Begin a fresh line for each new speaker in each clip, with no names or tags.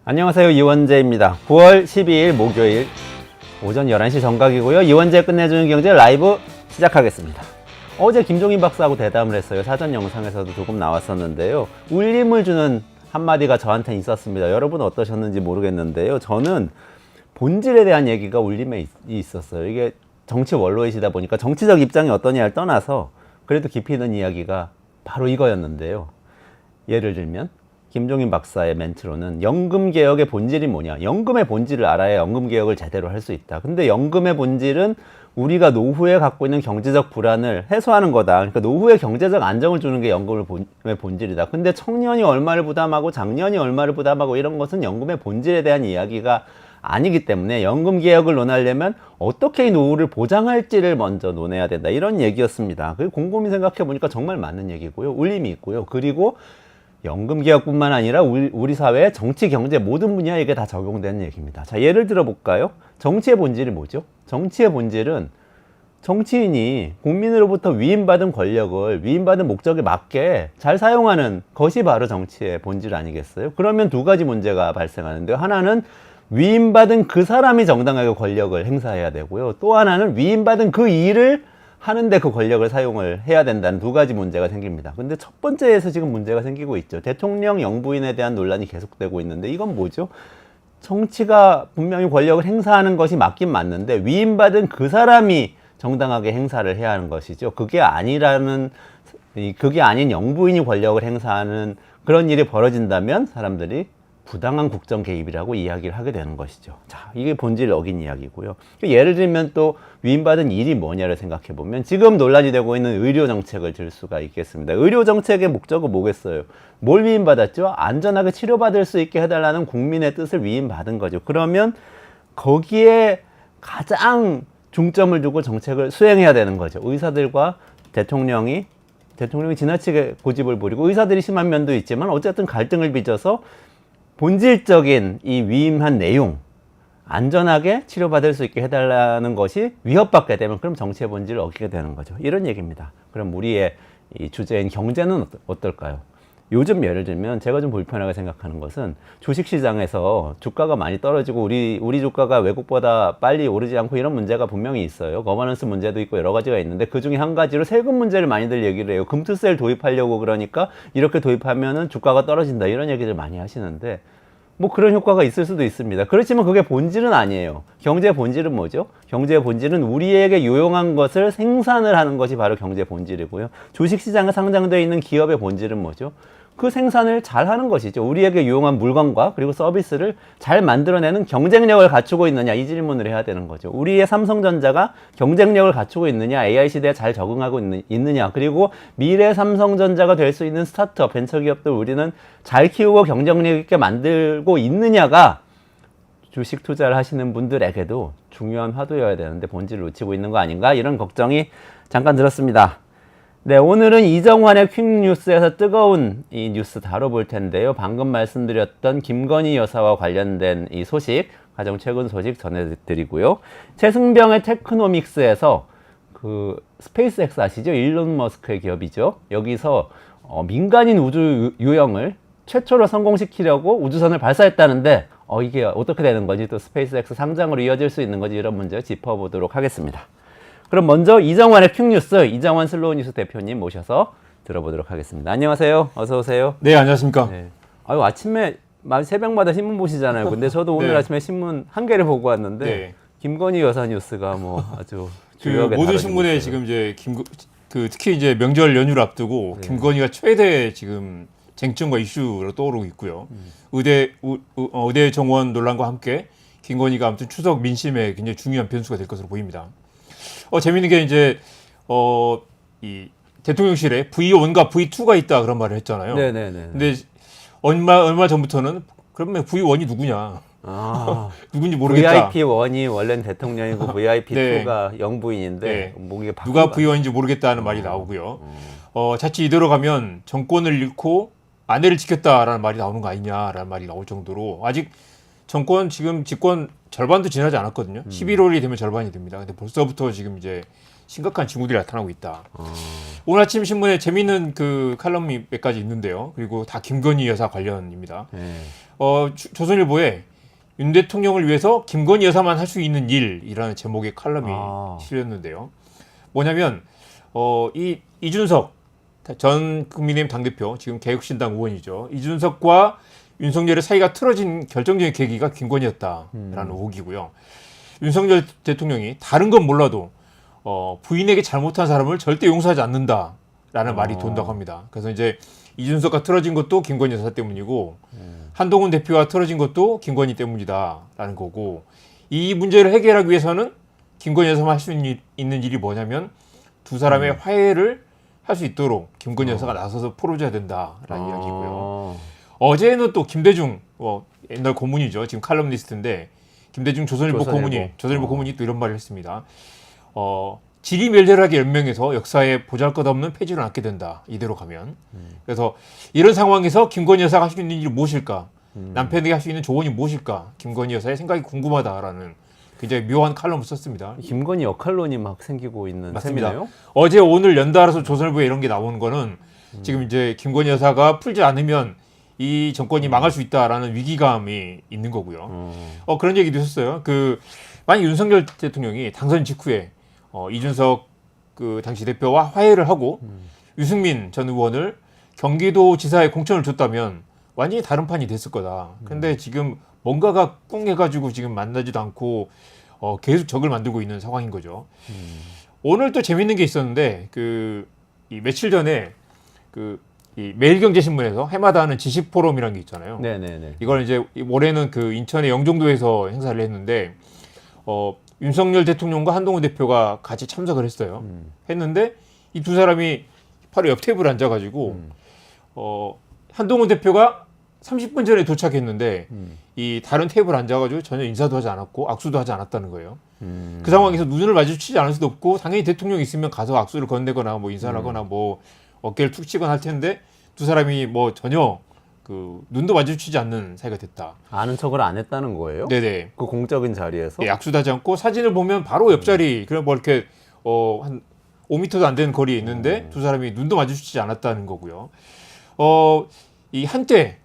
안녕하세요. 이원재입니다. 9월 12일 목요일 오전 11시 정각이고요. 이원재 끝내주는 경제 라이브 시작하겠습니다. 어제 김종인 박사하고 대담을 했어요. 사전 영상에서도 조금 나왔었는데요. 울림을 주는 한마디가 저한테 있었습니다. 여러분 어떠셨는지 모르겠는데요. 저는 본질에 대한 얘기가 울림에 있었어요. 이게 정치 원로이시다 보니까 정치적 입장이 어떠냐를 떠나서 그래도 깊이 있는 이야기가 바로 이거였는데요. 예를 들면 김종인 박사의 멘트로는 연금개혁의 본질이 뭐냐, 연금의 본질을 알아야 연금개혁을 제대로 할 수 있다. 근데 연금의 본질은 우리가 노후에 갖고 있는 경제적 불안을 해소하는 거다. 그러니까 노후에 경제적 안정을 주는 게 연금의 본질이다. 근데 청년이 얼마를 부담하고 장년이 얼마를 부담하고 이런 것은 연금의 본질에 대한 이야기가 아니기 때문에 연금개혁을 논하려면 어떻게 이 노후를 보장할지를 먼저 논해야 된다. 이런 얘기였습니다. 곰곰이 생각해 보니까 정말 맞는 얘기고요. 울림이 있고요. 그리고 연금개혁뿐만 아니라 우리 사회의 정치, 경제 모든 분야에 이게 다 적용되는 얘기입니다. 자, 예를 들어 볼까요? 정치의 본질이 뭐죠? 정치의 본질은 정치인이 국민으로부터 위임받은 권력을 위임받은 목적에 맞게 잘 사용하는 것이 바로 정치의 본질 아니겠어요? 그러면 두 가지 문제가 발생하는데요. 하나는 위임받은 그 사람이 정당하게 권력을 행사해야 되고요. 또 하나는 위임받은 그 일을 하는데 그 권력을 사용을 해야 된다는 두 가지 문제가 생깁니다. 근데 첫 번째에서 지금 문제가 생기고 있죠. 대통령 영부인에 대한 논란이 계속되고 있는데 이건 뭐죠? 정치가 분명히 권력을 행사하는 것이 맞긴 맞는데 위임받은 그 사람이 정당하게 행사를 해야 하는 것이죠. 그게 아닌 영부인이 권력을 행사하는 그런 일이 벌어진다면 사람들이 부당한 국정 개입이라고 이야기를 하게 되는 것이죠. 자, 이게 본질을 어긴 이야기고요. 예를 들면 또 위임받은 일이 뭐냐를 생각해 보면 지금 논란이 되고 있는 의료 정책을 들 수가 있겠습니다. 의료 정책의 목적은 뭐겠어요? 뭘 위임받았죠? 안전하게 치료받을 수 있게 해달라는 국민의 뜻을 위임받은 거죠. 그러면 거기에 가장 중점을 두고 정책을 수행해야 되는 거죠. 의사들과 대통령이 지나치게 고집을 부리고 의사들이 심한 면도 있지만 어쨌든 갈등을 빚어서 본질적인 이 위임한 내용, 안전하게 치료받을 수 있게 해달라는 것이 위협받게 되면 그럼 정치의 본질을 어기게 되는 거죠. 이런 얘기입니다. 그럼 우리의 이 주제인 경제는 어떨까요? 요즘 예를 들면 제가 좀 불편하게 생각하는 것은 주식시장에서 주가가 많이 떨어지고 우리 주가가 외국보다 빨리 오르지 않고 이런 문제가 분명히 있어요. 거버넌스 문제도 있고 여러 가지가 있는데 그중에 한 가지로 세금 문제를 많이들 얘기를 해요. 금투세를 도입하려고 그러니까 이렇게 도입하면은 주가가 떨어진다 이런 얘기를 많이 하시는데 뭐 그런 효과가 있을 수도 있습니다. 그렇지만 그게 본질은 아니에요. 경제의 본질은 뭐죠? 경제의 본질은 우리에게 유용한 것을 생산을 하는 것이 바로 경제의 본질이고요. 주식시장에 상장되어 있는 기업의 본질은 뭐죠? 그 생산을 잘 하는 것이죠. 우리에게 유용한 물건과 그리고 서비스를 잘 만들어내는 경쟁력을 갖추고 있느냐 이 질문을 해야 되는 거죠. 우리의 삼성전자가 경쟁력을 갖추고 있느냐, AI 시대에 잘 적응하고 있느냐, 그리고 미래 삼성전자가 될 수 있는 스타트업, 벤처기업들 우리는 잘 키우고 경쟁력 있게 만들고 있느냐가 주식 투자를 하시는 분들에게도 중요한 화두여야 되는데 본질을 놓치고 있는 거 아닌가 이런 걱정이 잠깐 들었습니다. 네, 오늘은 이정환의 퀵뉴스에서 뜨거운 이 뉴스 다뤄볼 텐데요. 방금 말씀드렸던 김건희 여사와 관련된 이 소식, 가장 최근 소식 전해드리고요. 최승병의 테크노믹스에서 그 스페이스X 아시죠? 일론 머스크의 기업이죠. 여기서 민간인 우주 유영을 최초로 성공시키려고 우주선을 발사했다는데 이게 어떻게 되는 건지 또 스페이스X 상장으로 이어질 수 있는 건지 이런 문제 짚어보도록 하겠습니다. 그럼 먼저 이정환의 퀵뉴스, 이정환 슬로우뉴스 대표님 모셔서 들어보도록 하겠습니다. 안녕하세요. 어서 오세요.
네, 안녕하십니까.
네. 아유, 아침에 새벽마다 신문 보시잖아요. 근데 저도 오늘
네.
아침에 신문 한 개를 보고 왔는데
네.
김건희 여사 뉴스가 뭐 아주
그
주요하게
모든 신문에 지금 이제 특히 이제 명절 연휴를 앞두고
네.
김건희가 최대 지금 쟁점과 이슈로 떠오르고 있고요. 의대 정원 논란과 함께 김건희가 아무튼 추석 민심에 굉장히 중요한 변수가 될 것으로 보입니다. 재밌는 게 이제 이 대통령실에 V1과 V2가 있다 그런 말을 했잖아요.
네네네.
근데 얼마 전부터는 그러면 V1이 누구냐? 누군지 모르겠다.
VIP1이 원래는 대통령이고 VIP2가
네.
영부인인데
네.
뭐 이게
누가 V1인지 모르겠다는 말이 나오고요. 자칫 이대로 가면 정권을 잃고 아내를 지켰다라는 말이 나오는 거 아니냐라는 말이 나올 정도로 아직 정권 지금 집권 절반도 지나지 않았거든요. 11월이 되면 절반이 됩니다. 근데 벌써부터 지금 이제 심각한 징후들이 나타나고 있다. 오늘 아침 신문에 재미있는 그 칼럼이 몇 가지 있는데요. 그리고 다 김건희 여사 관련입니다. 조선일보에 윤 대통령을 위해서 김건희 여사만 할 수 있는 일이라는 제목의 칼럼이 실렸는데요. 뭐냐면 이 이준석 전 국민의힘 당대표, 지금 개혁신당 의원이죠. 이준석과 윤석열의 사이가 틀어진 결정적인 계기가 김건희였다라는 의혹이고요. 윤석열 대통령이 다른 건 몰라도 부인에게 잘못한 사람을 절대 용서하지 않는다라는 말이 돈다고 합니다. 그래서 이제 이준석과 틀어진 것도 김건희 여사 때문이고 한동훈 대표와 틀어진 것도 김건희 때문이다라는 거고, 이 문제를 해결하기 위해서는 김건희 여사만 할 수 있는 일이 뭐냐면 두 사람의 화해를 할 수 있도록 김건희 여사가 나서서 풀어줘야 된다라는 이야기고요. 어제는 또 김대중, 옛날 고문이죠. 지금 칼럼니스트인데 김대중 조선일보 고문이 또 이런 말을 했습니다. 지리멸렬하게 연명해서 역사에 보잘것없는 폐지를 않게 된다. 이대로 가면. 그래서 이런 상황에서 김건희 여사가 할 수 있는 일이 무엇일까? 남편에게 할 수 있는 조언이 무엇일까? 김건희 여사의 생각이 궁금하다라는 굉장히 묘한 칼럼을 썼습니다.
김건희 역할론이 막 생기고 있는
맞습니다.
셈이네요.
어제 오늘 연달아서 조선일보에 이런 게 나오는 거는 지금 이제 김건희 여사가 풀지 않으면 이 정권이 망할 수 있다라는 위기감이 있는 거고요. 그런 얘기도 있었어요. 만약 윤석열 대통령이 당선 직후에 이준석 그 당시 대표와 화해를 하고 유승민 전 의원을 경기도지사에 공천을 줬다면 완전히 다른 판이 됐을 거다. 근데 지금 뭔가가 꿍해가지고 지금 만나지도 않고 계속 적을 만들고 있는 상황인 거죠. 오늘 또 재밌는 게 있었는데 이 며칠 전에 이 매일경제신문에서 해마다 하는 지식포럼이라는 게 있잖아요.
네네네.
이걸 이제 올해는 인천의 영종도에서 행사를 했는데 윤석열 대통령과 한동훈 대표가 같이 참석을 했어요. 했는데 이 두 사람이 바로 옆 테이블에 앉아가지고 한동훈 대표가 30분 전에 도착했는데 이 다른 테이블에 앉아가지고 전혀 인사도 하지 않았고 악수도 하지 않았다는 거예요. 그 상황에서 눈을 마주치지 않을 수도 없고 당연히 대통령이 있으면 가서 악수를 건네거나 뭐 인사를 하거나 뭐 어깨를 툭 치거나 할 텐데 두 사람이 뭐 전혀 눈도 마주치지 않는 사이가 됐다.
아는 척을 안 했다는 거예요?
네네.
그 공적인 자리에서?
예, 악수도 하지 않고 사진을 보면 바로 옆자리, 그냥 뭐 이렇게 한 5m도 안 되는 거리에 있는데 두 사람이 눈도 마주치지 않았다는 거고요. 이 한때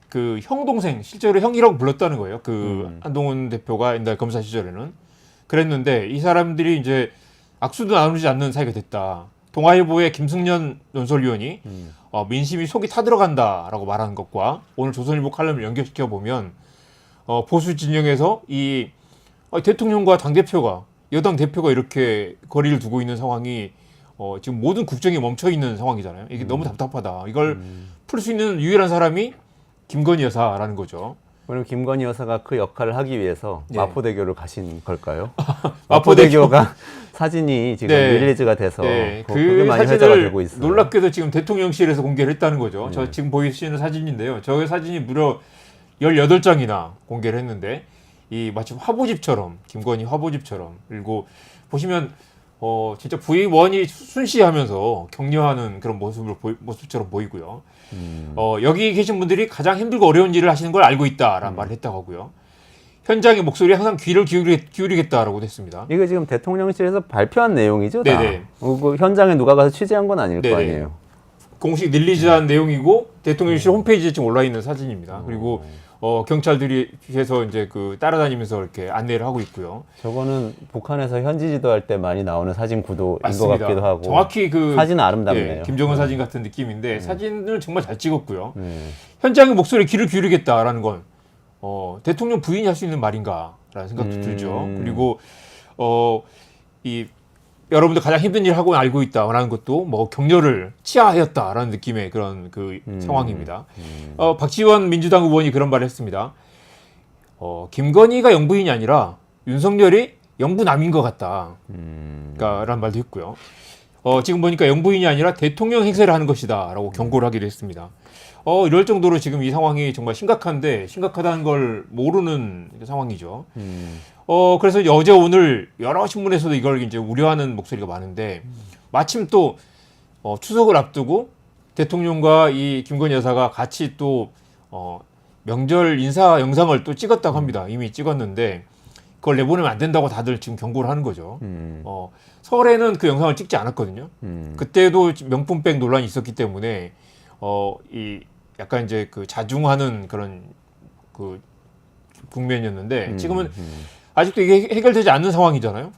형 동생, 실제로 형이라고 불렀다는 거예요. 한동훈 대표가 옛날 검사 시절에는 그랬는데 이 사람들이 이제 악수도 나누지 않는 사이가 됐다. 동아일보의 김승년 논설위원이 민심이 속이 타들어간다라고 말하는 것과 오늘 조선일보 칼럼을 연결시켜 보면 보수 진영에서 이 대통령과 당대표가, 여당 대표가 이렇게 거리를 두고 있는 상황이 지금 모든 국정이 멈춰 있는 상황이잖아요. 이게 너무 답답하다. 이걸 풀 수 있는 유일한 사람이 김건희 여사라는 거죠.
그럼 김건희 여사가 그 역할을 하기 위해서
네.
마포대교를 가신 걸까요?
마포대교.
마포대교가 사진이 지금
네.
릴리즈가 돼서
네.
그게 많이 회자가
사진을
되고 있어요.
놀랍게도 지금 대통령실에서 공개를 했다는 거죠. 저 지금 보이시는 사진인데요. 저 사진이 무려 18장이나 공개를 했는데 이 마치 화보집처럼, 김건희 화보집처럼, 그리고 보시면 진짜 V1이 순시하면서 격려하는 그런 모습처럼 보이고요. 여기 계신 분들이 가장 힘들고 어려운 일을 하시는 걸 알고 있다라는 말을 했다고 하고요. 현장의 목소리에 항상 귀를 기울이겠다라고 했습니다.
이게 지금 대통령실에서 발표한 내용이죠? 다?
네네.
현장에 누가 가서 취재한 건 아닐
네네.
거 아니에요?
공식 릴리즈한 내용이고 대통령실 홈페이지에 지금 올라 있는 사진입니다. 그리고 경찰들이 해서 이제 따라다니면서 이렇게 안내를 하고 있고요.
저거는 북한에서 현지 지도할 때 많이 나오는 사진 구도인
맞습니다.
것 같기도 하고.
정확히
사진은 아름답네요.
예, 김정은 사진 같은 느낌인데 사진을 정말 잘 찍었고요. 현장의 목소리에 귀를 기울이겠다라는 건 대통령 부인이 할 수 있는 말인가라는 생각도 들죠. 그리고 여러분들 가장 힘든 일을 하고 알고 있다라는 것도 뭐 격려를 치하하였다라는 느낌의 그런 상황입니다. 박지원 민주당 의원이 그런 말을 했습니다. 김건희가 영부인이 아니라 윤석열이 영부남인 것 같다. 라는 말도 했고요. 지금 보니까 영부인이 아니라 대통령 행세를 하는 것이다라고 경고를 하기도 했습니다. 이럴 정도로 지금 이 상황이 정말 심각한데 심각하다는 걸 모르는 상황이죠. 그래서 어제 오늘 여러 신문에서도 이걸 이제 우려하는 목소리가 많은데 마침 또 추석을 앞두고 대통령과 이 김건희 여사가 같이 또 명절 인사 영상을 또 찍었다고 합니다. 이미 찍었는데 그걸 내보내면 안 된다고 다들 지금 경고를 하는 거죠. 설에는 그 영상을 찍지 않았거든요. 그때도 명품백 논란이 있었기 때문에 이 약간 이제 그 자중하는 그런 그 국면이었는데 지금은 아직도 이게 해결되지 않는 상황이잖아요.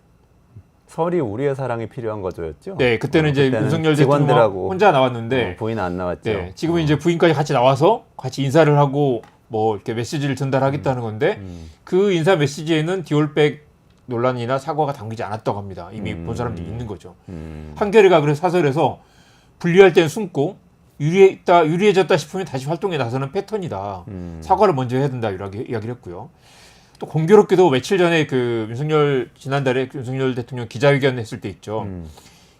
설이 우리의 사랑이 필요한 거죠였죠?
네, 그때는 이제
그때는
윤석열 대통령
직원들하고
혼자 나왔는데
부인 안 나왔죠.
네, 지금은 이제 부인까지 같이 나와서 같이 인사를 하고 뭐 이렇게 메시지를 전달하겠다는 건데 그 인사 메시지에는 디올백 논란이나 사과가 담기지 않았다고 합니다. 이미 본 사람들이 있는 거죠. 한겨레가 그래서 사설에서 분리할 때는 숨고 유리해졌다 싶으면 다시 활동에 나서는 패턴이다. 사과를 먼저 해야 된다 이렇게 이야기를 했고요. 또 공교롭게도 며칠 전에 그 지난달에 윤석열 대통령 기자회견 했을 때 있죠.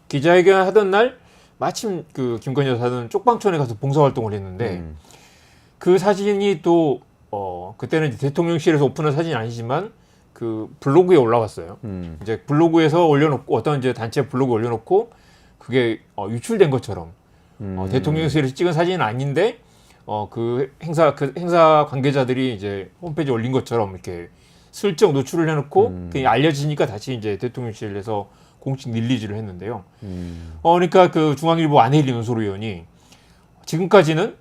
기자회견 하던 날 마침 그 김건희 여사는 쪽방촌에 가서 봉사활동을 했는데 그 사진이 또 그때는 이제 대통령실에서 오픈한 사진이 아니지만 그 블로그에 올라왔어요. 이제 블로그에서 올려놓고 어떤 이제 단체 블로그 올려놓고 그게 유출된 것처럼 대통령실에서 찍은 사진은 아닌데 그 행사 관계자들이 이제 홈페이지에 올린 것처럼 이렇게 슬쩍 노출을 해놓고 그게 알려지니까 다시 이제 대통령실에서 공식 릴리즈를 했는데요. 그러니까 그 중앙일보 안혜리 논설위원이 지금까지는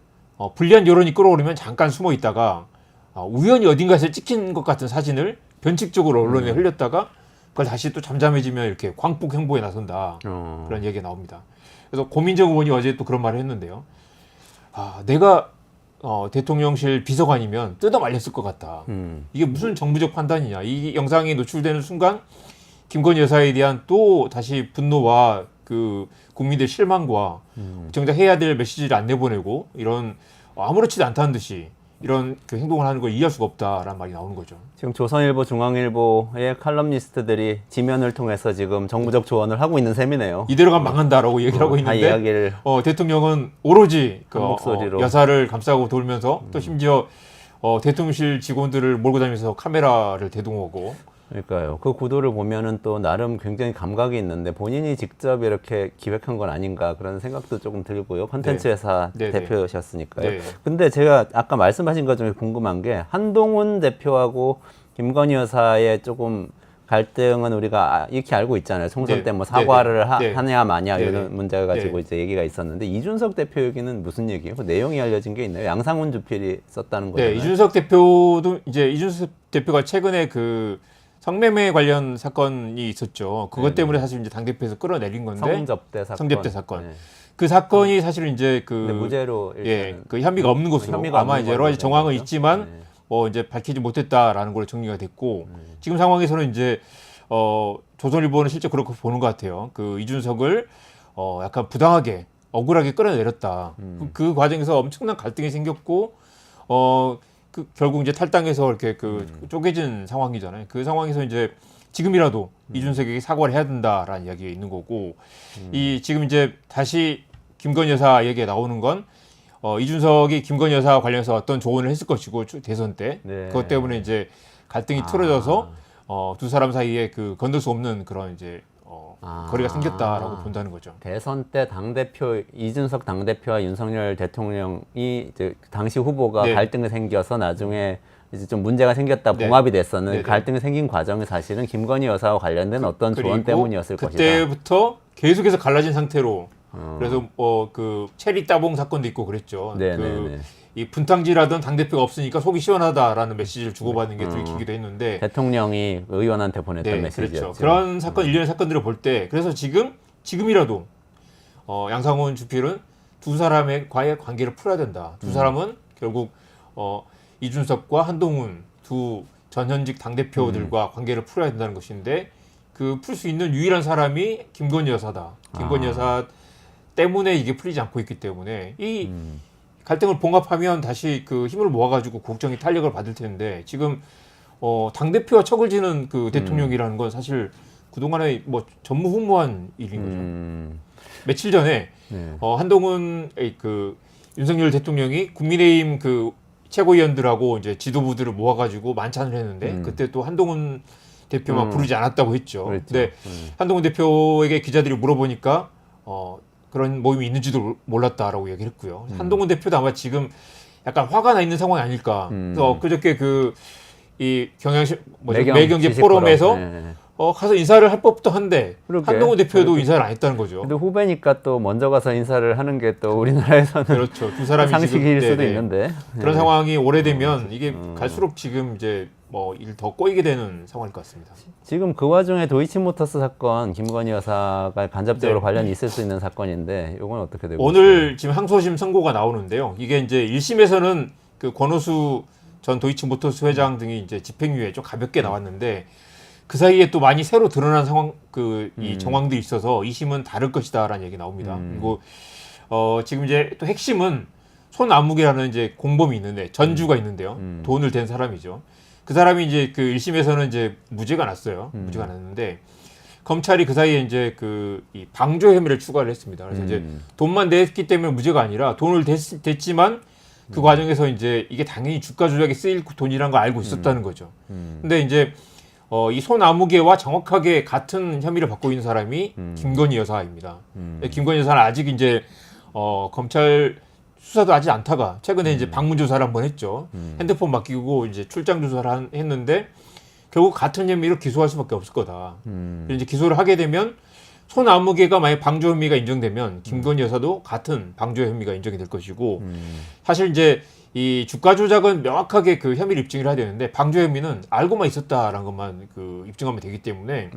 불리한 여론이 끌어오르면 잠깐 숨어 있다가 우연히 어딘가에서 찍힌 것 같은 사진을 변칙적으로 언론에 흘렸다가 그걸 다시 또 잠잠해지면 이렇게 광폭 행보에 나선다. 그런 얘기가 나옵니다. 그래서 고민정 의원이 어제 또 그런 말을 했는데요. 내가 대통령실 비서관이면 뜯어 말렸을 것 같다. 이게 무슨 정부적 판단이냐. 이 영상이 노출되는 순간 김건희 여사에 대한 또 다시 분노와 그 국민들 실망과 정작 해야 될 메시지를 안 내보내고 이런 아무렇지도 않다는 듯이 이런 그 행동을 하는 걸 이해할 수가 없다라는 말이 나오는 거죠.
지금 조선일보, 중앙일보의 칼럼니스트들이 지면을 통해서 지금 정부적 조언을 하고 있는 셈이네요.
이대로 가면 망한다라고 얘기를 하고
다
있는데
이야기를
대통령은 오로지 그
한 목소리로.
여사를 감싸고 돌면서 또 심지어 대통령실 직원들을 몰고 다니면서 카메라를 대동하고
그러니까요. 그 구도를 보면은 또 나름 굉장히 감각이 있는데 본인이 직접 이렇게 기획한 건 아닌가 그런 생각도 조금 들고요. 콘텐츠
네.
회사
네,
대표셨으니까요.
네.
근데 제가 아까 말씀하신 것 중에 궁금한 게 한동훈 대표하고 김건희 여사의 조금 갈등은 우리가 익히 알고 있잖아요. 총선
네.
때 뭐 사과를
네.
하냐 마냐
네.
이런 문제 가지고
네.
이제 얘기가 있었는데 이준석 대표 얘기는 무슨 얘기예요? 그 내용이 알려진 게 있나요? 양상훈 주필이 썼다는 거잖아요.
네, 이준석 대표가 최근에 그 성매매 관련 사건이 있었죠. 그것 때문에 사실 이제 당대표에서 끌어내린 건데 성접대 사건.
네.
그 사건이 사실은 이제
근데 무죄로 일단은
그 혐의가 없는 것으로
혐의가
아마
없는
이제 여러 가지
걸로
정황은
되는 거죠?
있지만
네.
이제 밝히지 못했다라는 걸로 정리가 됐고 지금 상황에서는 이제 조선일보는 실제 그렇게 보는 것 같아요. 그 이준석을 약간 부당하게 억울하게 끌어내렸다. 그 과정에서 엄청난 갈등이 생겼고 결국 이제 탈당해서 이렇게 쪼개진 상황이잖아요. 그 상황에서 이제 지금이라도 이준석에게 사과를 해야 된다라는 이야기가 있는 거고 지금 이제 다시 김건희 여사 얘기가 나오는 건 이준석이 김건희 여사 관련해서 어떤 조언을 했을 것이고 대선 때
네.
그것 때문에 이제 갈등이 틀어져서 두 사람 사이에 건들 수 없는 그런 이제 거리가 생겼다라고 본다는 거죠.
대선 때 당대표 이준석 당대표와 윤석열 대통령이 이제 당시 후보가
네.
갈등이 생겨서 나중에 이제 좀 문제가 생겼다
네.
봉합이 됐었는
네, 네.
갈등이 생긴 과정이 사실은 김건희 여사와 관련된 어떤 조언
그리고
때문이었을 것이다.
그때부터 계속해서 갈라진 상태로 그래서 그 체리 따봉 사건도 있고 그랬죠.
네네네.
이 분탕질하던 당대표가 없으니까 속이 시원하다라는 메시지를 주고받는 게 들키기도 했는데
대통령이 의원한테 보냈던
네,
메시지였죠.
그렇죠. 그런 사건 일련의 사건들을 볼 때 그래서 지금이라도 양상훈 주필은 두 사람의 과의 관계를 풀어야 된다. 두 사람은 결국 이준석과 한동훈 두 전현직 당대표들과 관계를 풀어야 된다는 것인데 그 풀 수 있는 유일한 사람이 김건희 여사다. 김건희 여사 때문에 이게 풀리지 않고 있기 때문에 이 갈등을 봉합하면 다시 그 힘을 모아가지고 국정이 탄력을 받을 텐데 지금 당대표와 척을 지는 그 대통령이라는 건 사실 그동안에 뭐 전무후무한 일인 거죠. 며칠 전에
네.
한동훈 그 윤석열 대통령이 국민의힘 그 최고위원들하고 이제 지도부들을 모아가지고 만찬을 했는데 그때 또 한동훈 대표만 부르지 않았다고 했죠.
그랬죠.
근데 한동훈 대표에게 기자들이 물어보니까 그런 모임이 있는지도 몰랐다라고 얘기를 했고요. 한동훈 대표도 아마 지금 약간 화가 나 있는 상황이 아닐까. 그래서 그저께 이 경향시
매경
매경제
지식
포럼에서
포럼. 네.
가서 인사를 할 법도 한데
그러게.
한동훈 대표도 인사를 안 했다는 거죠.
근데 후배니까 또 먼저 가서 인사를 하는 게 또 우리나라에서는
그렇죠. 두 사람이
상식일
지금,
수도
네네.
있는데
그런
네.
상황이 오래되면 이게 갈수록 지금 이제 뭐 일 더 꼬이게 되는 상황일 것 같습니다.
지금 그 와중에 도이치모터스 사건 김건희 여사가 간접적으로
네.
관련이 있을 수 있는 사건인데 이건 어떻게 되고
오늘 지금 항소심 선고가 나오는데요. 이게 이제 1심에서는 그 권오수 전 도이치모터스 회장 등이 이제 집행유예 좀 가볍게 나왔는데 그 사이에 또 많이 새로 드러난 상황 이 정황들이 있어서 2심은 다를 것이다라는 얘기 나옵니다. 그리고 지금 이제 또 핵심은 손아무개라는 이제 공범이 있는데 전주가 있는데요. 돈을 댄 사람이죠. 그 사람이 이제 그 1심에서는 이제 무죄가 났어요. 무죄가 났는데 검찰이 그 사이에 이제 이 방조 혐의를 추가를 했습니다. 그래서 이제 돈만 냈기 때문에 무죄가 아니라 돈을 댔지만 그 과정에서 이제 이게 당연히 주가 조작에 쓰일 돈이라는 걸 알고 있었다는 거죠. 근데 이제 이 손아무개와 정확하게 같은 혐의를 받고 있는 사람이 김건희 여사입니다. 김건희 여사는 아직 이제 검찰 수사도 하지 않다가 최근에 이제 방문 조사를 한번 했죠. 핸드폰 맡기고 이제 출장 조사를 했는데 결국 같은 혐의로 기소할 수밖에 없을 거다. 이제 기소를 하게 되면 손아무개가 만약 방조 혐의가 인정되면 김건희 여사도 같은 방조 혐의가 인정이 될 것이고 사실 이제 이 주가 조작은 명확하게 그 혐의를 입증을 해야 되는데 방조 혐의는 알고만 있었다라는 것만 그 입증하면 되기 때문에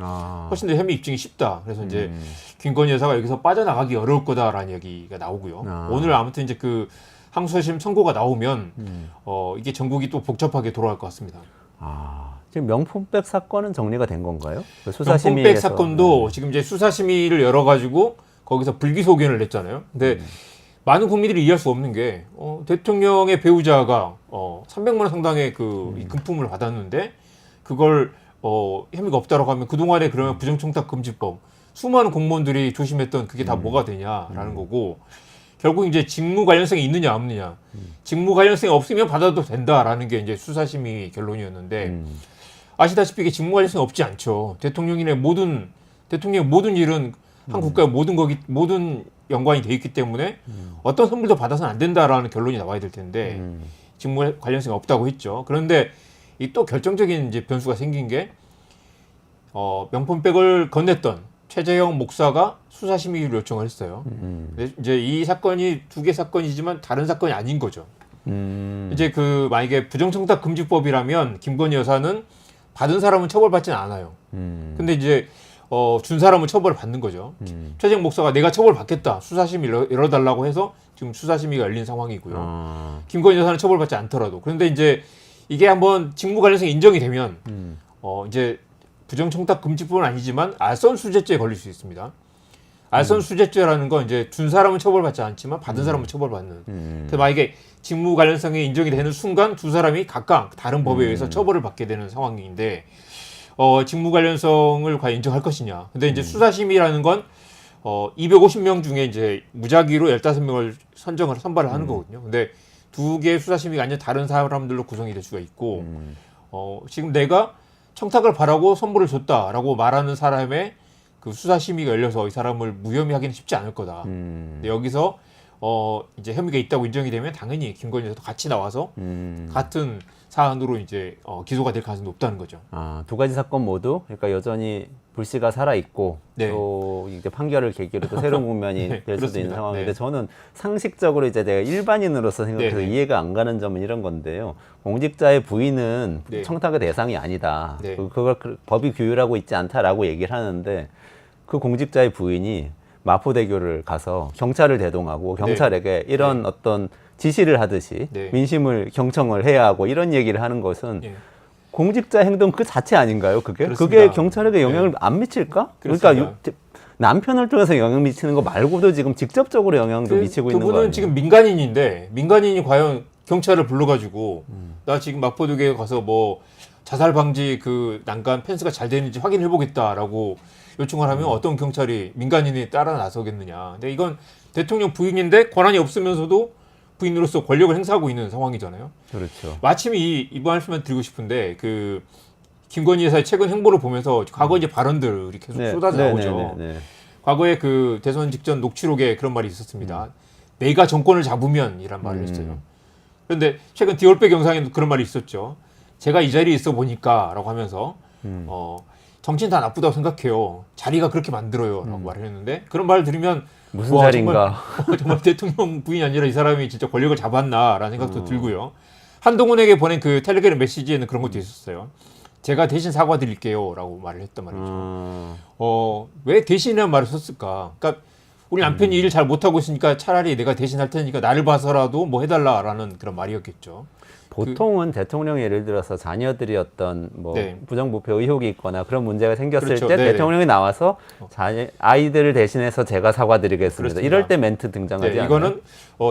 훨씬 더 혐의 입증이 쉽다. 그래서 이제 김건희 여사가 여기서 빠져나가기 어려울 거다라는 얘기가 나오고요. 오늘 아무튼 이제 그 항소심 선고가 나오면 이게 전국이 또 복잡하게 돌아갈 것 같습니다.
지금 명품백 사건은 정리가 된 건가요? 그
명품백 사건도 지금 이제 수사심의를 열어가지고 거기서 불기소 의견을 냈잖아요. 근데 많은 국민들이 이해할 수 없는 게 대통령의 배우자가 300만 원 상당의 이 금품을 받았는데 그걸 혐의가 없다라고 하면 그동안에 그러면 부정청탁금지법 수많은 공무원들이 조심했던 그게 다 뭐가 되냐라는 거고 결국 이제 직무 관련성이 있느냐 없느냐 직무 관련성이 없으면 받아도 된다라는 게 이제 수사심의 결론이었는데 아시다시피 이게 직무 관련성이 없지 않죠. 대통령의 모든 일은 한 국가의 모든 연관이 돼 있기 때문에 어떤 선물도 받아서는 안 된다라는 결론이 나와야 될 텐데 직무 관련성이 없다고 했죠. 그런데 이 또 결정적인 이제 변수가 생긴 게 명품백을 건넸던 최재형 목사가 수사심의를 요청을 했어요. 근데 이제 이 사건이 두 개 사건이지만 다른 사건이 아닌 거죠. 이제 만약에 부정청탁금지법이라면 김건희 여사는 받은 사람은 처벌받지는 않아요. 근데 이제 준 사람은 처벌을 받는 거죠. 최재형 목사가 내가 처벌받겠다. 수사심의 열어달라고 해서 지금 수사심의가 열린 상황이고요. 김건희 여사는 처벌받지 않더라도. 그런데 이제 이게 한번 직무 관련성이 인정이 되면 이제 부정청탁금지법은 아니지만 알선수재죄에 걸릴 수 있습니다. 알선수재죄라는 건 이제 준 사람은 처벌받지 않지만 받은 사람은 처벌받는. 그래서 만약에 직무 관련성이 인정이 되는 순간 두 사람이 각각 다른 법에 의해서 처벌을 받게 되는 상황인데 직무 관련성을 과연 인정할 것이냐. 근데 이제 수사심의라는 건 250명 중에 이제 무작위로 15명을 선발을 하는 거거든요. 근데 두 개의 수사심의가 아니라 다른 사람들로 구성이 될 수가 있고 지금 내가 청탁을 바라고 선물을 줬다라고 말하는 사람의 그 수사심의가 열려서 이 사람을 무혐의 하기는 쉽지 않을 거다. 근데 여기서 이제 혐의가 있다고 인정이 되면 당연히 김건희 여사도 같이 나와서 같은 사안으로 이제 기소가 될 가능성이 높다는 거죠.
두 가지 사건 모두 그러니까 여전히 불씨가 살아 있고
네.
또 이제 판결을 계기로 또 새로운 국면이
네,
될 수도
그렇습니다.
있는 상황인데
네.
저는 상식적으로 이제 내가 일반인으로서 생각해서
네, 네.
이해가 안 가는 점은 이런 건데요. 공직자의 부인은
네.
청탁의 대상이 아니다.
네.
그걸 법이 규율하고 있지 않다라고 얘기를 하는데 그 공직자의 부인이 마포대교를 가서 경찰을 대동하고 경찰에게 이런 어떤 지시를 하듯이 민심을 경청을 해야 하고 이런 얘기를 하는 것은 공직자 행동 그 자체 아닌가요? 그게 경찰에게 영향을 안 미칠까? 그러니까 남편을 통해서 영향 미치는 거 말고도 지금 직접적으로 영향도 미치고 있는 거 아니에요?
그분은 지금 민간인인데 민간인이 과연 경찰을 불러가지고 나 지금 마포대교에 가서 뭐 자살 방지 그 난간 펜스가 잘 되는지 확인해 보겠다라고 요청을 하면 어떤 경찰이 민간인이 따라 나서겠느냐. 근데 이건 대통령 부인인데 권한이 없으면서도 부인으로서 권력을 행사하고 있는 상황이잖아요.
그렇죠.
마침 이 말씀을 드리고 싶은데 그 김건희 여사의 최근 행보를 보면서 과거 이제 발언들이 계속 쏟아져 나오죠. 과거에 그 대선 직전 녹취록에 그런 말이 있었습니다. 내가 정권을 잡으면 이란 말을 했어요. 그런데 최근 디올백 영상에도 그런 말이 있었죠. 제가 이 자리에 있어 보니까라고 하면서 정치는 다 나쁘다고 생각해요. 자리가 그렇게 만들어요라고 말을 했는데 그런 말을 들으면
무슨
와,
자리인가?
정말 대통령 부인이 아니라 이 사람이 진짜 권력을 잡았나라는 생각도 들고요. 한동훈에게 보낸 그 텔레그램 메시지에는 그런 것도 있었어요. 제가 대신 사과드릴게요라고 말을 했단 말이죠. 왜 대신이라는 말을 썼을까? 그러니까 우리 남편이 일을 잘 못하고 있으니까 차라리 내가 대신할 테니까 나를 봐서라도 뭐 해달라라는 그런 말이었겠죠.
보통은 대통령이 예를 들어서 자녀들이 어떤 뭐
네.
부정부패 의혹이 있거나 그런 문제가 생겼을
그렇죠.
때
네네.
대통령이 나와서 아이들을 대신해서 제가 사과드리겠습니다.
그렇습니다.
이럴 때 멘트 등장하지 않아요?
이거는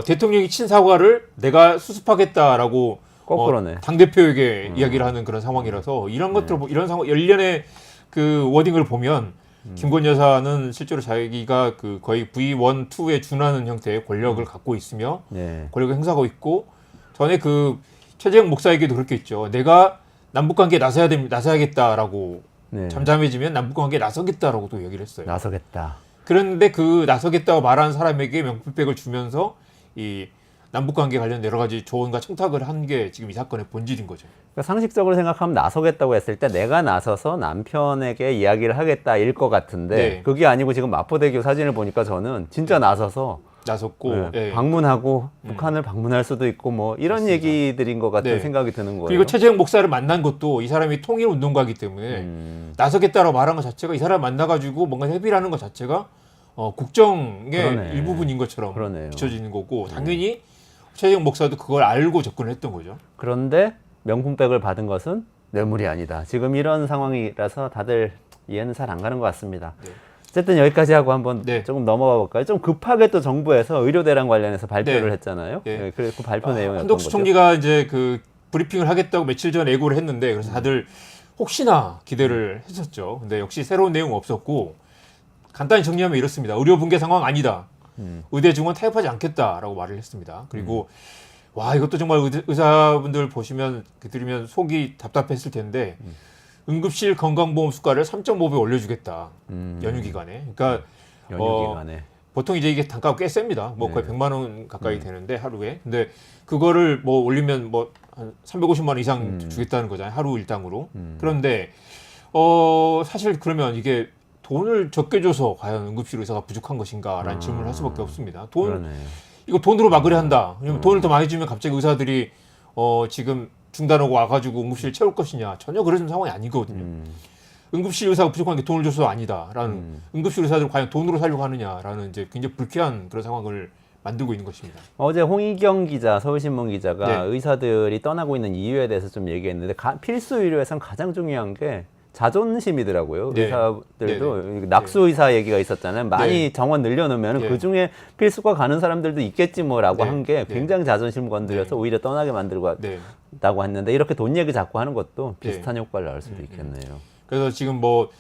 대통령이 친 사과를 내가 수습하겠다라고
거꾸로네.
당대표에게 이야기를 하는 그런 상황이라서 이런 것들 이런 상황 일련의 그 워딩을 보면 김건희 여사는 실제로 자기가 그 거의 V1, 2에 준하는 형태의 권력을 갖고 있으며
네.
권력을 행사하고 있고 전에 그 최재형 목사에게도 그렇게 했죠. 내가 남북관계에 나서야겠다라고
네.
잠잠해지면 남북관계에 나서겠다라고 또 얘기를 했어요.
나서겠다.
그런데 그 나서겠다고 말한 사람에게 명품백을 주면서 이 남북관계 관련 여러 가지 조언과 청탁을 한 게 지금 이 사건의 본질인 거죠.
그러니까 상식적으로 생각하면 나서겠다고 했을 때 내가 나서서 남편에게 이야기를 하겠다일 것 같은데
네.
그게 아니고 지금 마포대교 사진을 보니까 저는 진짜 나서서
나섰고
네,
예.
방문하고 북한을 방문할 수도 있고 뭐 이런
맞습니다.
얘기들인 것 같은
네.
생각이 드는 거예요.
그리고 최재형 목사를 만난 것도 이 사람이 통일운동가이기 때문에 나서겠다라고 말한 것 자체가 이 사람 만나가지고 뭔가 협의를 하는 것 자체가 국정의
그러네.
일부분인 것처럼
그러네요.
비춰지는 거고 당연히 최재형 목사도 그걸 알고 접근을 했던 거죠.
그런데 명품백을 받은 것은 뇌물이 아니다. 지금 이런 상황이라서 다들 이해는 잘 안 가는 것 같습니다.
네.
어쨌든 여기까지 하고 한번
네.
조금 넘어가 볼까요? 좀 급하게 또 정부에서 의료대란 관련해서 발표를
네.
했잖아요.
네.
네, 그 발표 내용이 어떤
한덕수
거죠?
총리가 이제 그 브리핑을 하겠다고 며칠 전에 예고를 했는데 그래서 다들 혹시나 기대를 했었죠. 근데 역시 새로운 내용 없었고 간단히 정리하면 이렇습니다. 의료 붕괴 상황 아니다. 의대 증원 타협하지 않겠다라고 말을 했습니다. 그리고 와 이것도 정말 의사분들 보시면 들으면 속이 답답했을 텐데 응급실 건강보험 수가를 3.5배 올려주겠다. 연휴 기간에. 그러니까
연휴 기간에.
보통 이제 이게 단가가 꽤 셉니다. 뭐 거의
네.
100만 원 가까이 되는데 하루에. 근데 그거를 뭐 올리면 뭐 한 350만 원 이상 주겠다는 거잖아요. 하루 일당으로. 그런데 사실 그러면 이게 돈을 적게 줘서 과연 응급실 의사가 부족한 것인가라는 질문을 할 수밖에 없습니다.
그러네요.
이거 돈으로 막으려 한다. 왜냐면 돈을 더 많이 주면 갑자기 의사들이 지금 중단하고 와가지고 응급실 채울 것이냐. 전혀 그런 상황이 아니거든요. 응급실 의사가 부족한 게 돈을 줘서 아니다라는 응급실 의사들 과연 돈으로 살려고 하느냐라는 이제 굉장히 불쾌한 그런 상황을 만들고 있는 것입니다.
어제 홍희경 기자, 서울신문 기자가
네.
의사들이 떠나고 있는 이유에 대해서 좀 얘기했는데 필수 의료에선 가장 중요한 게 자존심이더라고요.
네.
의사들도 낙수 의사 얘기가 있었잖아요. 많이
네.
정원 늘려놓으면
네.
그 중에 필수과 가는 사람들도 있겠지 뭐라고
네.
한 게
네.
굉장히 자존심 건드려서
네.
오히려 떠나게 만들고
네.
다고 했는데 이렇게 돈 얘기 자꾸 하는 것도
네.
비슷한 효과를 낳을 수도 있겠네요.
그래서 지금 뭐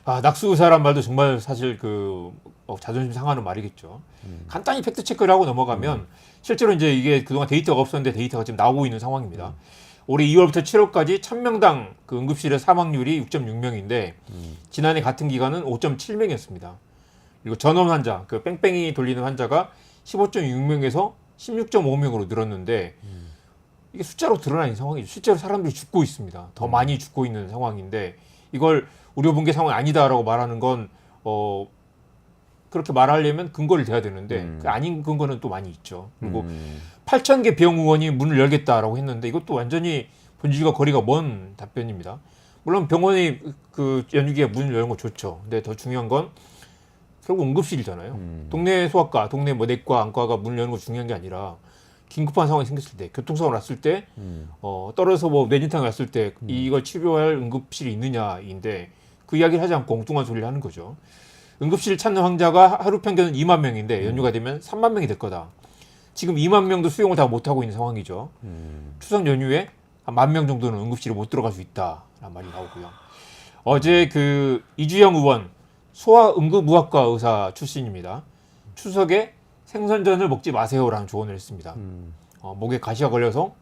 낙수 의사란 말도 정말 사실 그 자존심 상하는 말이겠죠. 간단히 팩트 체크를 하고 넘어가면 실제로 이제 이게 그동안 데이터가 없었는데 데이터가 지금 나오고 있는 상황입니다. 올해 2월부터 7월까지 1000명당 그 응급실의 사망률이 6.6명인데 지난해 같은 기간은 5.7명이었습니다. 그리고 전원 환자, 그 뺑뺑이 돌리는 환자가 15.6명에서 16.5명으로 늘었는데 이게 숫자로 드러나는 상황이죠. 실제로 사람들이 죽고 있습니다. 더 많이 죽고 있는 상황인데 이걸 의료붕괴 상황이 아니다라고 말하는 건 그렇게 말하려면 근거를 대야 되는데 그 아닌 근거는 또 많이 있죠. 그리고 8,000개 병원이 문을 열겠다라고 했는데 이것도 완전히 본질과 거리가 먼 답변입니다. 물론 병원이 그 연휴기에 문을 여는 거 좋죠. 근데 더 중요한 건 결국 응급실이잖아요. 동네 소아과, 동네 뭐 내과, 안과가 문을 여는 거 중요한 게 아니라 긴급한 상황이 생겼을 때, 교통사고 났을 때, 떨어져서 뭐 뇌진탕이 왔을 때 이걸 치료할 응급실이 있느냐인데 그 이야기를 하지 않고 엉뚱한 소리를 하는 거죠. 응급실 찾는 환자가 하루 평균은 2만 명인데 연휴가 되면 3만 명이 될 거다. 지금 2만 명도 수용을 다 못하고 있는 상황이죠. 추석 연휴에 한 10,000명 정도는 응급실에 못 들어갈 수 있다라는 말이 나오고요. 어제 그 이주영 의원 소아응급의학과 의사 출신입니다. 추석에 생선전을 먹지 마세요라는 조언을 했습니다. 목에 가시가 걸려서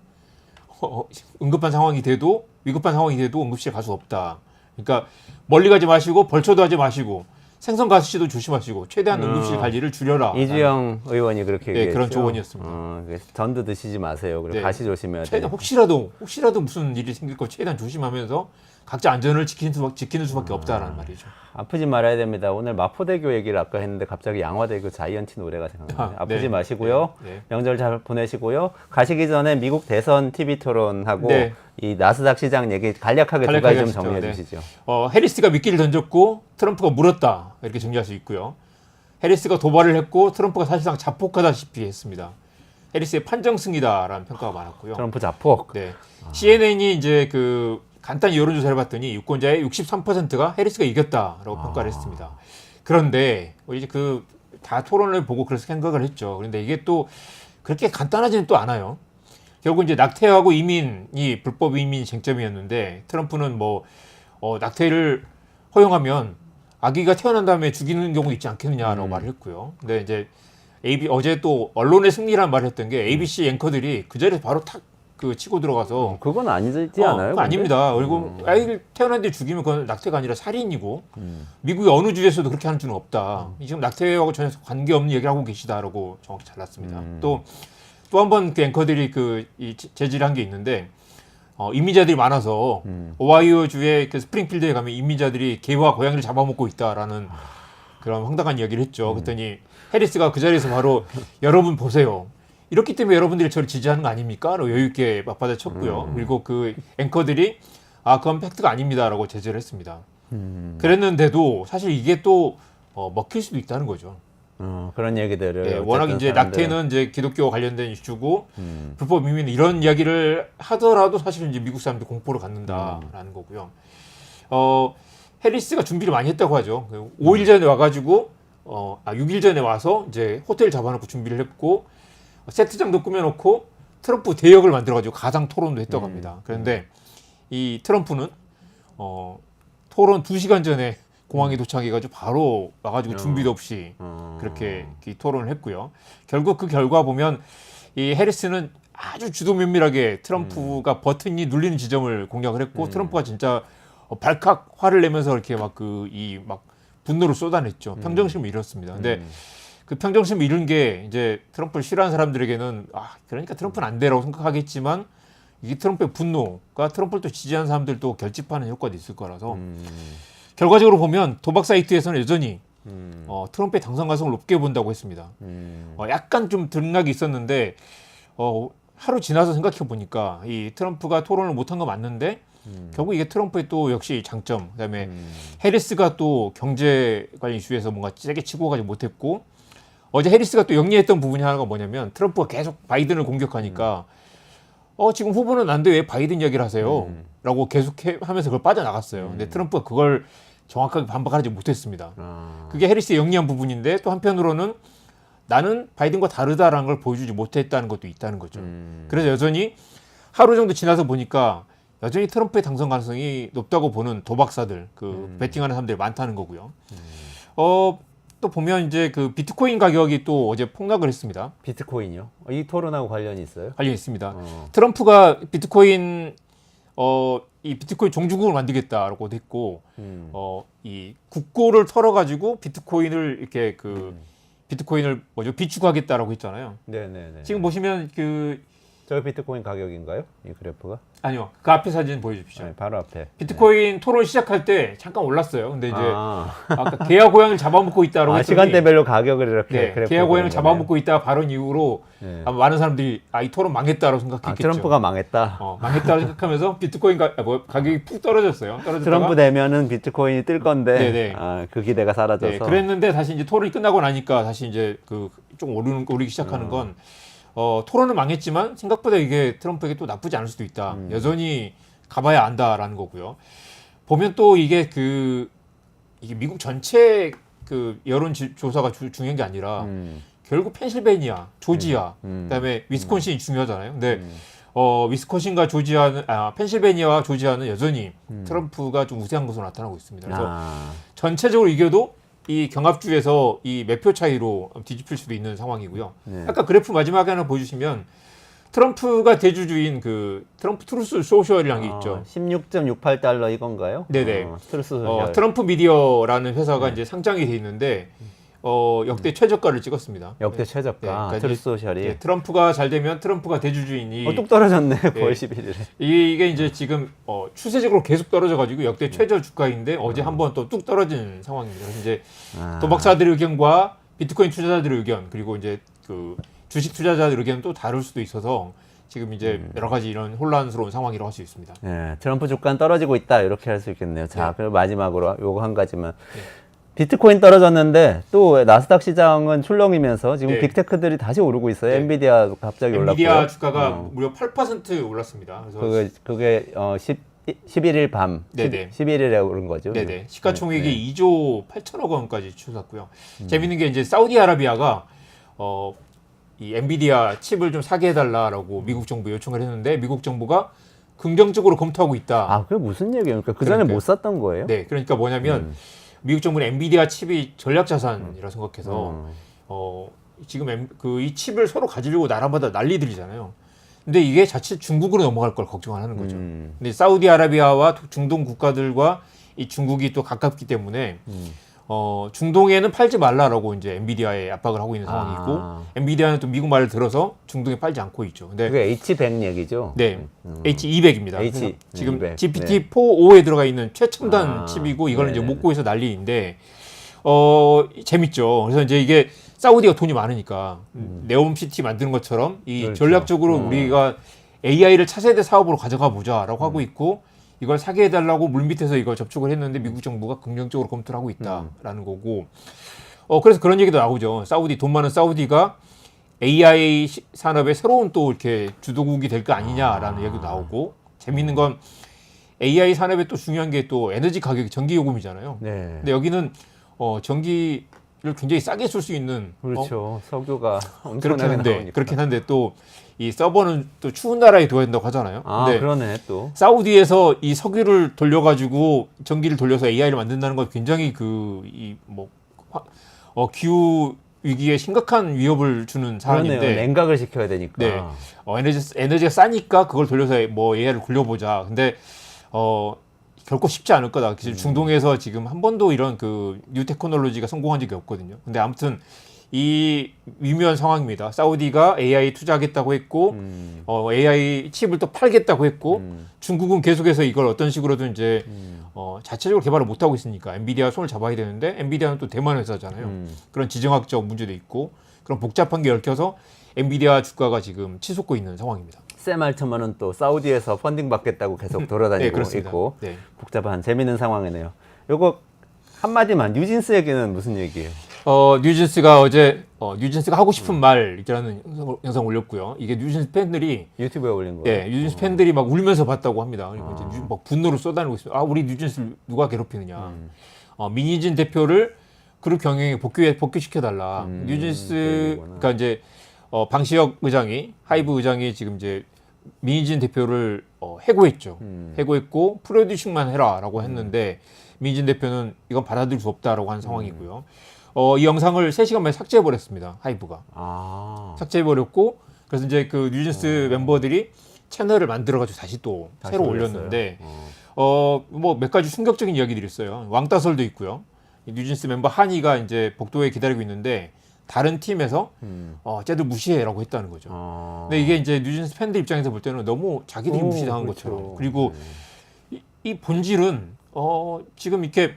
응급한 상황이 돼도 위급한 상황이 돼도 응급실에 갈 수 없다. 그러니까 멀리 가지 마시고 벌초도 하지 마시고 생선 가습시도 조심하시고 최대한 응급실 갈 일을 줄여라.
이주영 의원이 그렇게
네,
얘기했죠.
그런 조언이었습니다.
그래서 전도 드시지 마세요. 그리고
네.
가시 조심해야 돼요.
최대한 혹시라도 무슨 일이 생길 거 최대한 조심하면서 각자 안전을 지키는 수밖에 없다라는 말이죠.
아프지 말아야 됩니다. 오늘 마포대교 얘기를 아까 했는데 갑자기 양화대교 자이언티 노래가 생각나네요. 아프지
네.
마시고요.
네.
명절 잘 보내시고요. 가시기 전에 미국 대선 TV 토론하고
네.
이 나스닥 시장 얘기 간략하게 두 가지 좀
하시죠.
정리해
네.
주시죠.
해리스가 미끼를 던졌고 트럼프가 물었다 이렇게 정리할 수 있고요. 해리스가 도발을 했고 트럼프가 사실상 자폭하다시피 했습니다. 해리스의 판정승이다라는 평가가 많았고요.
트럼프 자폭.
네. CNN이 이제 그 간단히 여론조사를 봤더니 유권자의 63%가 해리스가 이겼다라고 평가를 했습니다. 그런데 이제 그 다 토론을 보고 그래서 생각을 했죠. 그런데 이게 또 그렇게 간단하지는 또 않아요. 결국 이제 낙태하고 이민이 불법 이민 쟁점이었는데 트럼프는 뭐 낙태를 허용하면 아기가 태어난 다음에 죽이는 경우 있지 않겠느냐라고 말을 했고요. 근데 이제 어제 또 언론의 승리라는 말을 했던 게 ABC 앵커들이 그 자리에서 바로 탁 그 치고 들어가서
그건 아니지 않아요?
그거 아닙니다. 그리고 아이를 태어난 뒤에 죽이면 그건 낙태가 아니라 살인이고 미국의 어느 주에서도 그렇게 하는 주는 없다. 지금 낙태하고 전혀 관계없는 얘기를 하고 계시다라고 정확히 잘랐습니다. 또 한 번 그 앵커들이 제지를 한 게 있는데 이민자들이 많아서 오하이오주의 그 스프링필드에 가면 이민자들이 개와 고양이를 잡아먹고 있다라는 그런 황당한 이야기를 했죠. 그랬더니 해리스가 그 자리에서 바로 여러분 보세요. 이렇기 때문에 여러분들이 저를 지지하는 거 아닙니까? 라고 여유 있게 맞받아쳤고요. 그리고 그 앵커들이 그건 팩트가 아닙니다라고 제재를 했습니다. 그랬는데도 사실 이게 또 먹힐 수도 있다는 거죠.
그런 얘기들을
네, 워낙 이제
사람들은-
낙태는 이제 기독교 관련된 이슈고 불법 이민 이런 이야기를 하더라도 사실 이제 미국 사람들이 공포를 갖는다라는 거고요. 해리스가 준비를 많이 했다고 하죠. 5일 전에 와가지고 6일 전에 와서 이제 호텔 잡아놓고 준비를 했고 세트장도 꾸며놓고 트럼프 대역을 만들어가지고 가상 토론도 했다고 합니다. 그런데 이 트럼프는 토론 2시간 전에 공항에 도착해가지고 바로 와가지고 준비도 없이 그렇게 이 토론을 했고요. 결국 그 결과 보면 이 해리스는 아주 주도 면밀하게 트럼프가 버튼이 눌리는 지점을 공략을 했고 트럼프가 진짜 발칵 화를 내면서 이렇게 막 분노를 쏟아냈죠. 평정심을 잃었습니다. 근데 그 평정심을 잃은 게 이제 트럼프를 싫어하는 사람들에게는 그러니까 트럼프는 안 돼라고 생각하겠지만 이게 트럼프의 분노가 트럼프를 또 지지하는 사람들도 결집하는 효과도 있을 거라서 결과적으로 보면 도박 사이트에서는 여전히 트럼프의 당선 가능성을 높게 본다고 했습니다. 약간 좀 등락이 있었는데 하루 지나서 생각해 보니까 이 트럼프가 토론을 못한 거 맞는데 결국 이게 트럼프의 또 역시 장점, 그다음에 해리스가 또 경제 관련 이슈에서 뭔가 세게 치고 가지 못했고 어제 해리스가 또 영리했던 부분이 하나가 뭐냐면 트럼프가 계속 바이든을 공격하니까 지금 후보는 안 돼 왜 바이든 이야기를 하세요? 라고 계속 하면서 그걸 빠져나갔어요. 근데 트럼프가 그걸 정확하게 반박하지 못했습니다. 그게 해리스의 영리한 부분인데 또 한편으로는 나는 바이든과 다르다라는 걸 보여주지 못했다는 것도 있다는 거죠. 그래서 여전히 하루 정도 지나서 보니까 여전히 트럼프의 당선 가능성이 높다고 보는 도박사들, 베팅하는 사람들이 많다는 거고요. 또 보면 이제 그 비트코인 가격이 또 어제 폭락을 했습니다.
비트코인이요? 이 토론하고 관련이 있어요?
관련이 있습니다. 트럼프가 이 비트코인 종주국을 만들겠다라고 했고, 이 국고를 털어가지고 비트코인을 이렇게 비트코인을 비축하겠다라고 했잖아요.
네네네.
지금 보시면
저 비트코인 가격인가요? 이 그래프가?
아니요. 그 앞에 사진 보여주십시오.
네, 바로 앞에.
비트코인 토론 시작할 때 잠깐 올랐어요. 근데 이제 아까 개와 고양이를 잡아먹고 있다라고 했더니
시간대별로 가격을 이렇게
개와 고양이를 잡아먹고 있다 발언 이후로
네.
아마 많은 사람들이 이 토론 망했다라고 생각했겠죠.
트럼프가 망했다.
망했다고 생각하면서 비트코인 가격이 푹 떨어졌어요.
트럼프 되면은 비트코인이 뜰 건데
네네.
그 기대가 사라져서.
네, 그랬는데 다시 이제 토론이 끝나고 나니까 다시 이제 좀 오르기 시작하는 건 토론은 망했지만 생각보다 이게 트럼프에게 또 나쁘지 않을 수도 있다. 여전히 가봐야 안다라는 거고요. 보면 또 이게 미국 전체 여론 조사가 중요한 게 아니라 결국 펜실베니아, 조지아, 그다음에 위스콘신이 중요하잖아요. 근데 위스콘신과 조지아는 펜실베니아와 조지아는 여전히 트럼프가 좀 우세한 것으로 나타나고 있습니다. 그래서 전체적으로 이겨도 이 경합주에서 이 몇 표 차이로 뒤집힐 수도 있는 상황이고요.
네.
아까 그래프 마지막에 하나 보여주시면 트럼프가 대주주인 그 트럼프 트루스 소셜이라는 게 있죠.
16.68달러 이건가요?
네네.
트루스 소셜.
트럼프 미디어라는 회사가 이제 상장이 돼 있는데 역대 최저가를 찍었습니다.
역대
네.
최저가.
그러니까
트루스
이제,
소셜이.
예, 트럼프가 잘 되면 트럼프가 대주주이니
뚝 떨어졌네. 9월 11일에.
이게 이제 지금 추세적으로 계속 떨어져가지고 역대 최저 주가인데 어제 한번 또 뚝 떨어진 상황입니다. 그래서 이제 도박사들의 의견과 비트코인 투자자들의 의견 그리고 이제 그 주식 투자자들의 의견은 또 다를 수도 있어서 지금 이제 여러 가지 이런 혼란스러운 상황이라고 할 수 있습니다.
네, 트럼프 주가는 떨어지고 있다 이렇게 할 수 있겠네요. 자,
네.
그리고 마지막으로 요거 한 가지만. 비트코인 떨어졌는데 또 나스닥 시장은 출렁이면서 지금
네.
빅테크들이 다시 오르고 있어요.
네.
엔비디아 갑자기
엔비디아
올랐고요.
주가가 무려 8% 올랐습니다. 그래서
그게 11일 밤,
네네.
11일에 오른 거죠.
네네. 시가총액이 2조 8천억 원까지 추산했고요. 재밌는 게 이제 사우디아라비아가 이 엔비디아 칩을 좀 사게 해달라라고 미국 정부에 요청을 했는데 미국 정부가 긍정적으로 검토하고 있다.
아, 그게 무슨 얘기입니까? 그 전에
그러니까요.
못 샀던 거예요?
네, 그러니까 뭐냐면 미국 정부는 엔비디아 칩이 전략 자산이라 생각해서 지금 이 칩을 서로 가지려고 나라마다 난리들이잖아요. 근데 이게 자칫 중국으로 넘어갈 걸 걱정하는 거죠. 근데 사우디아라비아와 중동 국가들과 이 중국이 또 가깝기 때문에 중동에는 팔지 말라라고 이제 엔비디아에 압박을 하고 있는 상황이고 엔비디아는 또 미국 말을 들어서 중동에 팔지 않고 있죠. 근데
그게 H100 얘기죠?
네, H200입니다. 지금
H200.
GPT-4O에 들어가 있는 최첨단 칩이고 이걸 이제
네.
못 구해서 난리인데 재밌죠. 그래서 이제 이게 사우디가 돈이 많으니까 네옴시티 만드는 것처럼 이
그렇죠.
전략적으로 우리가 AI를 차세대 사업으로 가져가 보자라고 하고 있고 이걸 사게 해달라고 물밑에서 이걸 접촉을 했는데 미국 정부가 긍정적으로 검토를 하고 있다라는 거고 그래서 그런 얘기도 나오죠. 돈 많은 사우디가 AI 산업의 새로운 또 이렇게 주도국이 될 거 아니냐라는 얘기도 나오고 재밌는 건 AI 산업의 또 중요한 게 또 에너지 가격이 전기 요금이잖아요.
네.
근데 여기는 전기를 굉장히 싸게 쓸 수 있는
그렇죠. 석유가 엄청나게 나오니까.
그렇긴 한데 또 이 서버는 또 추운 나라에 둬야 된다고 하잖아요. 근데
그러네 또.
사우디에서 이 석유를 돌려가지고 전기를 돌려서 AI를 만든다는 건 굉장히 기후 위기에 심각한 위협을 주는
그러네요.
사안인데
냉각을 시켜야 되니까.
네. 에너지가 싸니까 그걸 돌려서 AI를 굴려보자. 근데 결코 쉽지 않을 거다. 중동에서 지금 한 번도 이런 그 뉴 테크놀로지가 성공한 적이 없거든요. 근데 아무튼 이 미묘한 상황입니다. 사우디가 AI 투자하겠다고 했고 AI 칩을 또 팔겠다고 했고 중국은 계속해서 이걸 어떤 식으로든 이제 자체적으로 개발을 못 하고 있으니까 엔비디아 손을 잡아야 되는데 엔비디아는 또 대만 회사잖아요. 그런 지정학적 문제도 있고 그런 복잡한 게 얽혀서 엔비디아 주가가 지금 치솟고 있는 상황입니다.
샘 알트만은 또 사우디에서 펀딩 받겠다고 계속 돌아다니고
네,
있고
네.
복잡한 재밌는 상황이네요. 요거 한마디만 뉴진스 얘기는 무슨 얘기예요?
뉴진스가 어제 뉴진스가 하고 싶은 말이라는 영상 올렸고요. 이게 뉴진스 팬들이
유튜브에 올린 거예요?
네, 뉴진스 팬들이 막 울면서 봤다고 합니다. 그리고 이제 막 분노를 쏟아내고 있습니다. 우리 뉴진스 누가 괴롭히느냐. 민희진 대표를 그룹 경영에 복귀시켜달라. 뉴진스가 이제 방시혁 의장이 하이브 의장이 지금 이제 민희진 대표를 해고했죠. 해고했고 프로듀싱만 해라라고 했는데 민희진 대표는 이건 받아들일 수 없다라고 한 상황이고요. 이 영상을 3시간 만에 삭제해버렸습니다. 하이브가. 삭제해버렸고 그래서 이제 그 뉴진스 멤버들이 채널을 만들어가지고 다시 새로 올렸는데 뭐 몇 가지 충격적인 이야기들이 있어요. 왕따설도 있고요. 뉴진스 멤버 한이가 이제 복도에 기다리고 있는데 다른 팀에서 쟤들 무시해라고 했다는 거죠. 근데 이게 이제 뉴진스 팬들 입장에서 볼 때는 너무 자기들이 무시당한
그렇죠.
것처럼. 그리고 이 본질은 지금 이렇게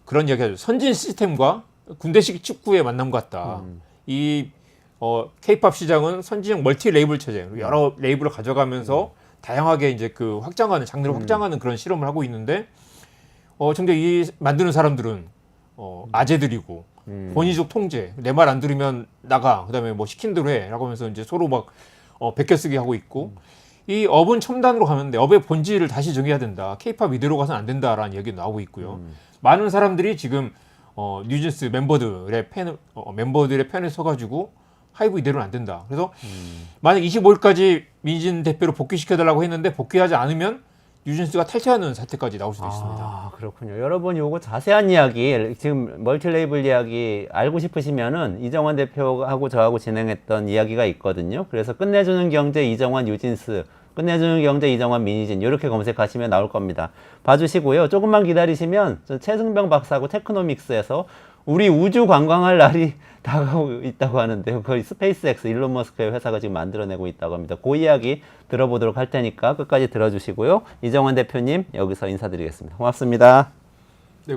그런 이야기하죠. 선진 시스템과 군대식 축구의 만남 같다. 이 K-팝 시장은 선진형 멀티 레이블 체제, 여러 레이블을 가져가면서 다양하게 이제 그 확장하는 장르를 확장하는 그런 실험을 하고 있는데 근데 이 만드는 사람들은 아재들이고 권위적 통제, 내 말 안 들으면 나가, 그다음에 뭐 시킨 대로 해라고 하면서 이제 서로 막 베껴쓰기 하고 있고 이 업은 첨단으로 가는데 업의 본질을 다시 정해야 된다. K-팝 이대로 가서는 안 된다라는 얘기 나오고 있고요. 많은 사람들이 지금 뉴진스 멤버들의 편에 서가지고 하이브 이대로는 안 된다. 그래서 만약 25일까지 민진 대표를 복귀시켜달라고 했는데 복귀하지 않으면 뉴진스가 탈퇴하는 사태까지 나올 수도 있습니다.
그렇군요. 여러분 요거 자세한 이야기 지금 멀티레이블 이야기 알고 싶으시면은 이정환 대표하고 저하고 진행했던 이야기가 있거든요. 그래서 끝내주는 경제 이정환 유진스, 끝내주는 경제 이정환 민희진 이렇게 검색하시면 나올 겁니다. 봐주시고요. 조금만 기다리시면 저 최승병 박사하고 테크노믹스에서 우리 우주 관광할 날이 다가오고 있다고 하는데요. 거의 스페이스X 일론 머스크의 회사가 지금 만들어내고 있다고 합니다. 그 이야기 들어보도록 할 테니까 끝까지 들어주시고요. 이정환 대표님 여기서 인사드리겠습니다. 고맙습니다.
네,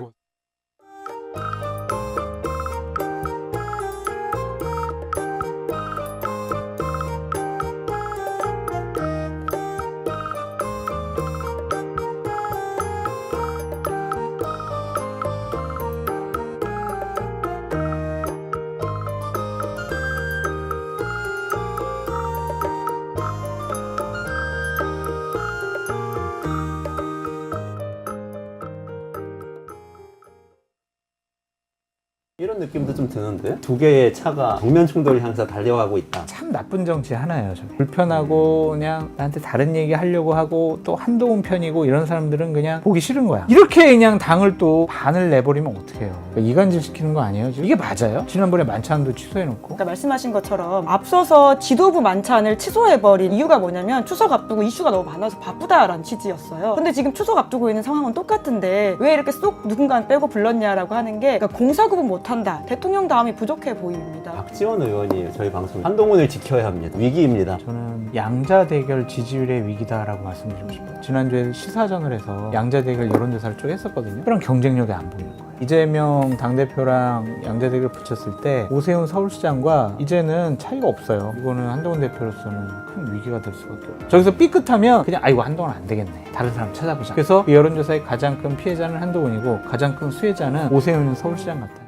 이런 느낌도 좀 드는데 두 개의 차가 정면 충돌을 향해서 달려가고 있다.
참 나쁜 정치 하나예요. 저게. 불편하고 그냥 나한테 다른 얘기 하려고 하고 또 한동훈 편이고 이런 사람들은 그냥 보기 싫은 거야. 이렇게 그냥 당을 또 반을 내버리면 어떡해요. 그러니까 이간질 시키는 거 아니에요? 지금? 이게 맞아요? 지난번에 만찬도 취소해놓고.
아까 말씀하신 것처럼 앞서서 지도부 만찬을 취소해버린 이유가 뭐냐면 추석 앞두고 이슈가 너무 많아서 바쁘다라는 취지였어요. 근데 지금 추석 앞두고 있는 상황은 똑같은데 왜 이렇게 쏙 누군가 빼고 불렀냐라고 하는 게 그러니까 공사구분 못한다. 대통령 다음이 부족해 보입니다.
박지원 의원이 저희 방송 한동훈을 지켜야 합니다. 위기입니다.
저는 양자 대결 지지율의 위기다라고 말씀드리고 싶어요. 지난주에 시사전을 해서 양자 대결 여론조사를 쭉 했었거든요. 그런 경쟁력이 안 보이는 거예요. 이재명 당대표랑 양자 대결 붙였을 때 오세훈 서울시장과 이제는 차이가 없어요. 이거는 한동훈 대표로서는 큰 위기가 될 수밖에 없어요. 저기서 삐끗하면 그냥 아이고 한동훈 안 되겠네. 다른 사람 찾아보자. 그래서 이 여론조사의 가장 큰 피해자는 한동훈이고 가장 큰 수혜자는 오세훈 서울시장 같아요.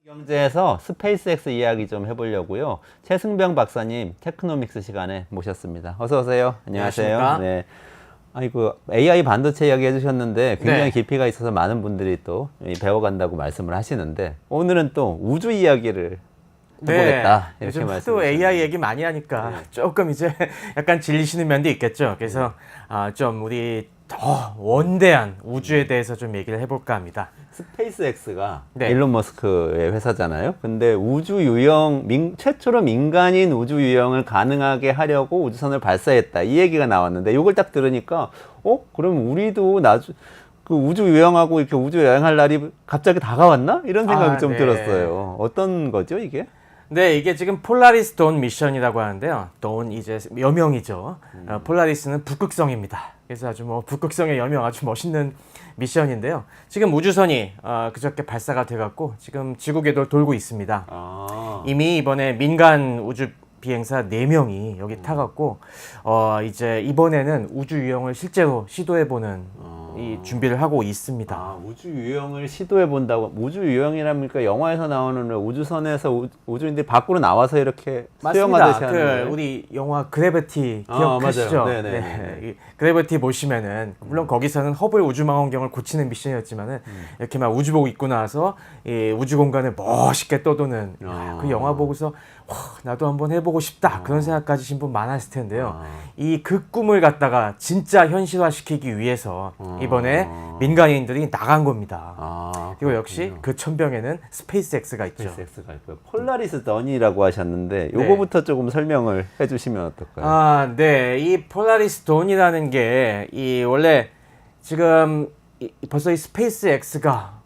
경제에서 스페이스X 이야기 좀 해보려고요. 최승병 박사님 테크노믹스 시간에 모셨습니다. 어서 오세요. 안녕하세요.
안녕하십니까?
네. 아이고 AI 반도체 이야기 해주셨는데 굉장히
네.
깊이가 있어서 많은 분들이 또 배워간다고 말씀을 하시는데 오늘은 또 우주 이야기를 해보겠다 이렇게
요즘 하도
말씀을
AI 얘기 많이 하니까 조금 이제 약간 질리시는 면도 있겠죠. 그래서 좀 우리 더 원대한 우주에 대해서 좀 얘기를 해볼까 합니다.
스페이스X가
네.
일론 머스크의 회사잖아요. 근데 우주 유영 최초로 민간인 우주 유영을 가능하게 하려고 우주선을 발사했다 이 얘기가 나왔는데 이걸 딱 들으니까 그럼 우리도 그 우주 유영하고 이렇게 우주 여행할 날이 갑자기 다가왔나 이런 생각이 좀
네.
들었어요. 어떤 거죠 이게?
네, 이게 지금 폴라리스 돈 미션이라고 하는데요. 돈 이제 여명이죠. 폴라리스는 북극성입니다. 그래서 아주 뭐 북극성의 여명 아주 멋있는 미션인데요. 지금 우주선이 그저께 발사가 돼갖고 지금 지구 궤도를 돌고 있습니다. 이미 이번에 민간 우주 비행사 4명이 여기 타갖고 이제 이번에는 우주 유영을 실제로 시도해보는 이 준비를 하고 있습니다.
우주 유영을 시도해 본다고. 우주 유영이랍니까? 영화에서 나오는 우주선에서 우주인들이 밖으로 나와서 이렇게 수영하듯이 하는 거예요?
우리 영화 그래비티 기억하시죠?
맞아요. 네네.
네. 이 그래비티 보시면은 물론 거기서는 허블 우주망원경을 고치는 미션이었지만은 이렇게 막 우주복 입고 나와서 이 우주 공간을 멋있게 떠도는 그 영화 보고서 와, 나도 한번 해보고 싶다 그런 생각 가지신 분 많았을 텐데요. 이 그 꿈을 갖다가 진짜 현실화시키기 위해서 이번에 민간인들이 나간 겁니다. 그리고 역시 그 천병에는 스페이스X가 있죠.
스페이스X가 있고요. 폴라리스 던이라고 하셨는데 요거부터 조금 설명을 해주시면 어떨까요?
네. 이 폴라리스 돈이라는 게 이 원래 지금 벌써 이 스페이스X가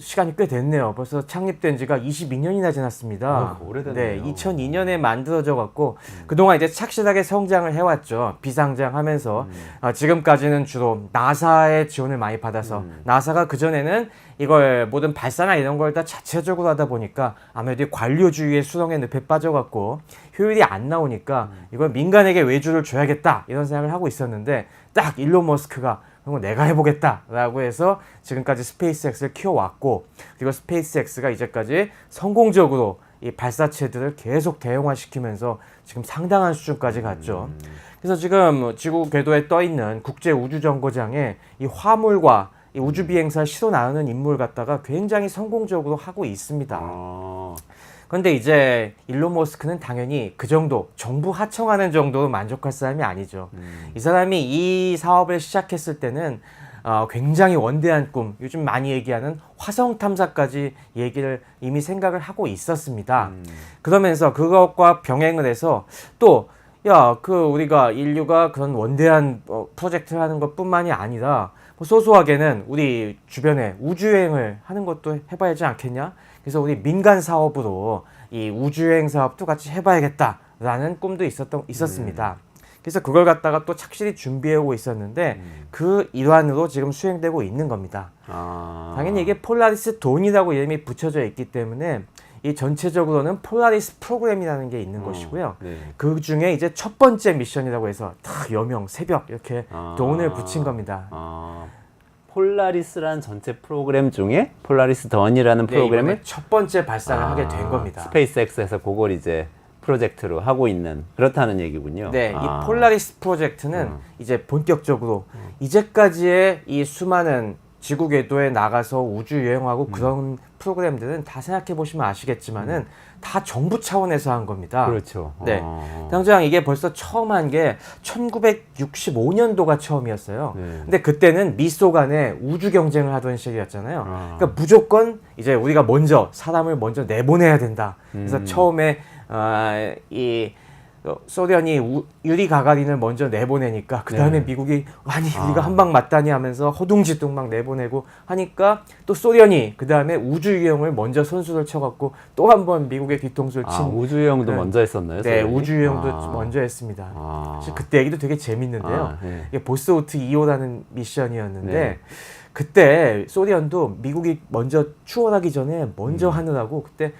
시간이 꽤 됐네요. 벌써 창립된 지가 22년이나 지났습니다.
오래됐네요.
네, 2002년에 만들어져 갖고 그동안 이제 착실하게 성장을 해왔죠. 비상장하면서 지금까지는 주로 나사의 지원을 많이 받아서 나사가 그전에는 이걸 모든 발사나 이런 걸 다 자체적으로 하다 보니까 아무래도 관료주의의 수렁에 늪에 빠져갖고 효율이 안 나오니까 이걸 민간에게 외주를 줘야겠다 이런 생각을 하고 있었는데 딱 일론 머스크가 그럼 내가 해보겠다라고 해서 지금까지 스페이스X를 키워왔고 그리고 스페이스X가 이제까지 성공적으로 이 발사체들을 계속 대형화시키면서 지금 상당한 수준까지 갔죠. 그래서 지금 지구 궤도에 떠 있는 국제 우주정거장에 이 화물과 이 우주 비행사 시도 나누는 임무를 갖다가 굉장히 성공적으로 하고 있습니다. 그런데 이제 일론 머스크는 당연히 그 정도, 정부 하청하는 정도로 만족할 사람이 아니죠. 이 사람이 이 사업을 시작했을 때는 굉장히 원대한 꿈, 요즘 많이 얘기하는 화성 탐사까지 얘기를 이미 생각을 하고 있었습니다. 그러면서 그것과 병행을 해서 또 우리가 인류가 그런 원대한 프로젝트를 하는 것뿐만이 아니라 뭐 소소하게는 우리 주변에 우주여행을 하는 것도 해봐야 하지 않겠냐? 그래서 우리 민간 사업으로 이 우주여행 사업도 같이 해봐야겠다라는 꿈도 있었습니다. 그래서 그걸 갖다가 또 착실히 준비해오고 있었는데 그 일환으로 지금 수행되고 있는 겁니다. 당연히 이게 폴라리스 돈이라고 이름이 붙여져 있기 때문에 이 전체적으로는 폴라리스 프로그램이라는 게 있는 것이고요.
네.
그 중에 이제 첫 번째 미션이라고 해서 다 여명, 새벽 이렇게 돈을 붙인 겁니다.
폴라리스라는 전체 프로그램 중에 폴라리스 던이라는 프로그램이
이번에 첫 번째 발사를 하게 된 겁니다.
스페이스X에서 그걸 이제 프로젝트로 하고 있는 그렇다는 얘기군요.
네, 이 폴라리스 프로젝트는 이제 본격적으로 이제까지의 이 수많은 지구 궤도에 나가서 우주 여행하고 그런 프로그램들은 다 생각해 보시면 아시겠지만은 다 정부 차원에서 한 겁니다.
그렇죠.
네. 당장 이게 벌써 처음 한 게 1965년도가 처음이었어요.
네.
근데 그때는 미소 간에 우주 경쟁을 하던 시기였잖아요. 그러니까 무조건 이제 우리가 먼저 사람을 먼저 내보내야 된다. 그래서 처음에 이 소련이 유리 가가린을 먼저 내보내니까 그 다음에 미국이 아니 우리가 한 방 맞다니 하면서 허둥지둥 막 내보내고 하니까 또 소련이 그 다음에 우주유형을 먼저 선수를 쳐갖고 또 한 번 미국의 뒤통수를 친
우주여행도 먼저 했었나요?
네,
소련이?
우주유형도 먼저 했습니다. 사실 그때 얘기도 되게 재밌는데요.
네.
이게 보스호트 2호라는 미션이었는데
네.
그때 소련도 미국이 먼저 추월하기 전에 먼저 하느라고 그때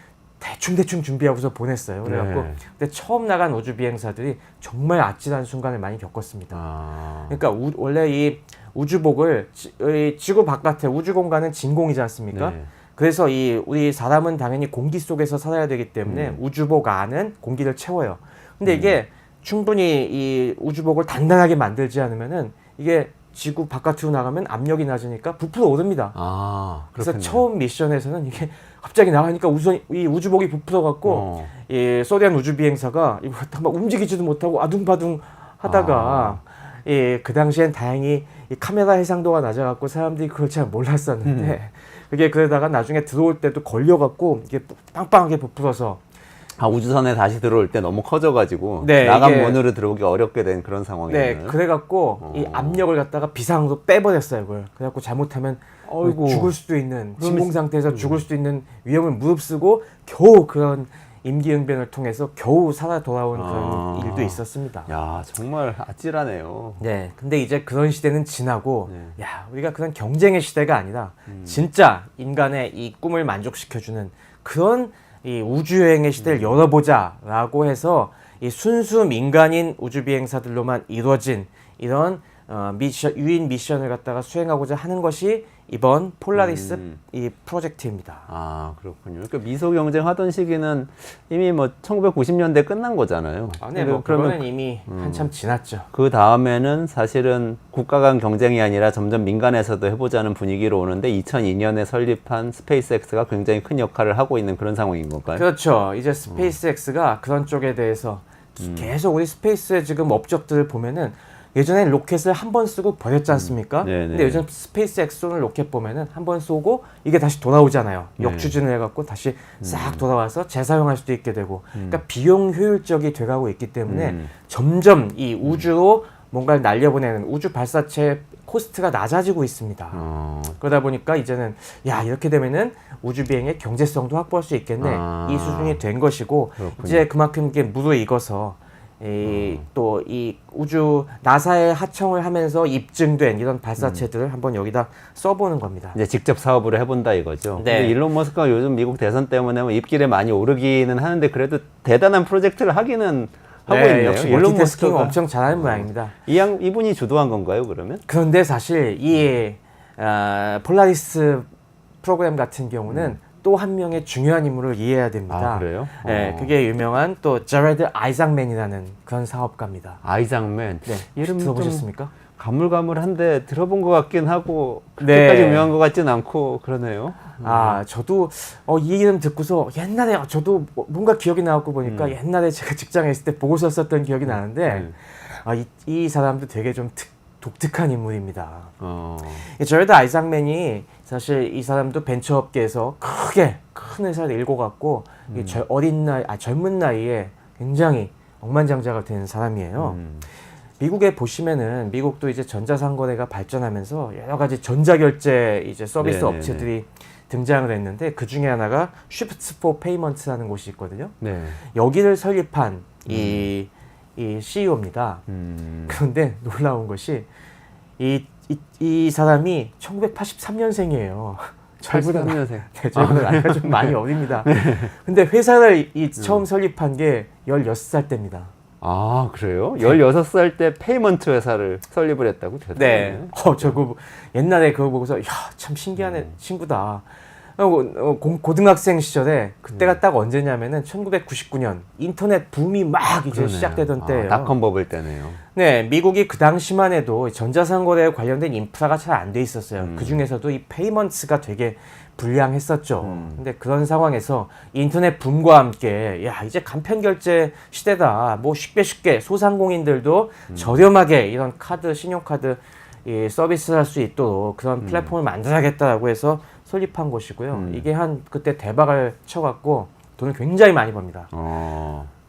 대충 준비하고서 보냈어요. 그래갖고 그때 처음 나간 우주 비행사들이 정말 아찔한 순간을 많이 겪었습니다. 그러니까 원래 이 우주복을 지구 바깥에 우주 공간은 진공이지 않습니까?
네.
그래서 우리 사람은 당연히 공기 속에서 살아야 되기 때문에 우주복 안은 공기를 채워요. 근데 이게 충분히 이 우주복을 단단하게 만들지 않으면은 이게 지구 바깥으로 나가면 압력이 낮으니까 부풀어 오릅니다. 그래서 처음 미션에서는 이게 갑자기 나가니까 이 우주복이 부풀어 갖고 이 소련 우주 비행사가 이거 막 움직이지도 못하고 아둥바둥 하다가 그 당시엔 다행히 이 카메라 해상도가 낮아 갖고 사람들이 그걸 잘 몰랐었는데 그게 그러다가 나중에 들어올 때도 걸려 갖고 이게 빵빵하게 부풀어서
우주선에 다시 들어올 때 너무 커져가지고
네,
나간
이게-
문으로 들어오기 어렵게 된 그런 상황이었나요?
네, 그래갖고 이 압력을 갖다가 비상으로 빼버렸어요, 그걸. 그래갖고 잘못하면
아이고.
죽을 수도 있는 진공 상태에서 죽을 수도 있는 위험을 무릅쓰고 겨우 그런 임기응변을 통해서 겨우 살아 돌아온 그런 일도 있었습니다.
야, 정말 아찔하네요.
네, 근데 이제 그런 시대는 지나고,
네.
우리가 그런 경쟁의 시대가 아니라 진짜 인간의 이 꿈을 만족시켜주는 그런 이 우주여행의 시대를 열어보자라고 해서 이 순수 민간인 우주 비행사들로만 이루어진 이런 유인 미션을 갖다가 수행하고자 하는 것이 이번 폴라리스 이 프로젝트입니다.
그렇군요. 그러니까 미소 경쟁하던 시기는 이미 뭐 1990년대 끝난 거잖아요.
네, 뭐 그러면 이미 한참 지났죠.
그 다음에는 사실은 국가 간 경쟁이 아니라 점점 민간에서도 해보자는 분위기로 오는데 2002년에 설립한 스페이스X가 굉장히 큰 역할을 하고 있는 그런 상황인 건가요?
그렇죠. 이제 스페이스X가 그런 쪽에 대해서 계속 우리 스페이스의 지금 업적들을 보면은 예전에 로켓을 한 번 쓰고 버렸지 않습니까?
네네.
근데 요즘 스페이스X 쏘는 로켓 보면은 한 번 쏘고 이게 다시 돌아오잖아요.
네.
역추진을 해갖고 다시 싹 돌아와서 재사용할 수도 있게 되고, 그러니까 비용 효율적이 돼가고 있기 때문에 점점 이 우주로 뭔가를 날려보내는 우주 발사체 코스트가 낮아지고 있습니다. 그러다 보니까 이제는 이렇게 되면은 우주 비행의 경제성도 확보할 수 있겠네, 이 수준이 된 것이고,
그렇군요.
이제 그만큼 이게 무르익어서 또 이 우주 나사에 하청을 하면서 입증된 이런 발사체들을 한번 여기다 써보는 겁니다.
이제 직접 사업으로 해본다 이거죠.
네.
근데 일론 머스크가 요즘 미국 대선 때문에 뭐 입길에 많이 오르기는 하는데 그래도 대단한 프로젝트를 하기는 하고 있네요.
역시
일론
멀티태스킹
머스크가
엄청 잘하는 모양입니다.
이분이 주도한 건가요, 그러면?
그런데 사실 이 폴라리스 프로그램 같은 경우는 또 한 명의 중요한 인물을 이해해야 됩니다.
그래요?
네, 그게 유명한 또 제레드 아이작맨이라는 그런 사업가입니다.
아이작맨.
네,
이름
들어보셨습니까?
가물가물한데 들어본 것 같긴 하고
네.
그렇게까지 유명한 것 같진 않고 그러네요.
저도 이 이름 듣고서 옛날에 저도 뭔가 기억이 나고 보니까 옛날에 제가 직장에 있을 때 보고 썼었던 기억이 나는데 이 사람도 되게 좀 독특한 인물입니다. 저레드 아이작맨이 사실 이 사람도 벤처업계에서 큰 회사를 일궈갖고 젊은 나이에 굉장히 억만장자가 된 사람이에요. 미국에 보시면은 미국도 이제 전자상거래가 발전하면서 여러 가지 전자결제 이제 서비스
네네네.
업체들이 등장을 했는데 그 중에 하나가 Shift for Payment라는 곳이 있거든요.
네.
여기를 설립한 이 CEO입니다. 그런데 놀라운 것이 이 사람이 1983년생이에요. 저보다
83년생.
네, 저보다 나이가 좀 많이 어립니다. 근데 회사를 처음 설립한 게 16살 때입니다.
아, 그래요? 16살 때 페이먼트 회사를 설립을 했다고?
네. 저거 옛날에 그거 보고서 참 신기한 친구다. 고등학생 시절에 그때가 딱 언제냐면은 1999년 인터넷 붐이 막 이제 시작되던 때예요.
닷컴 버블 때네요.
네, 미국이 그 당시만 해도 전자상거래에 관련된 인프라가 잘 안 돼 있었어요. 그 중에서도 이 페이먼트가 되게 불량했었죠. 근데 그런 상황에서 인터넷 붐과 함께 이제 간편 결제 시대다. 뭐 쉽게 소상공인들도 저렴하게 이런 신용카드 서비스를 할 수 있도록 그런 플랫폼을 만들어야겠다라고 해서 설립한 곳이고요. 이게 그때 대박을 쳐갖고 돈을 굉장히 많이 법니다.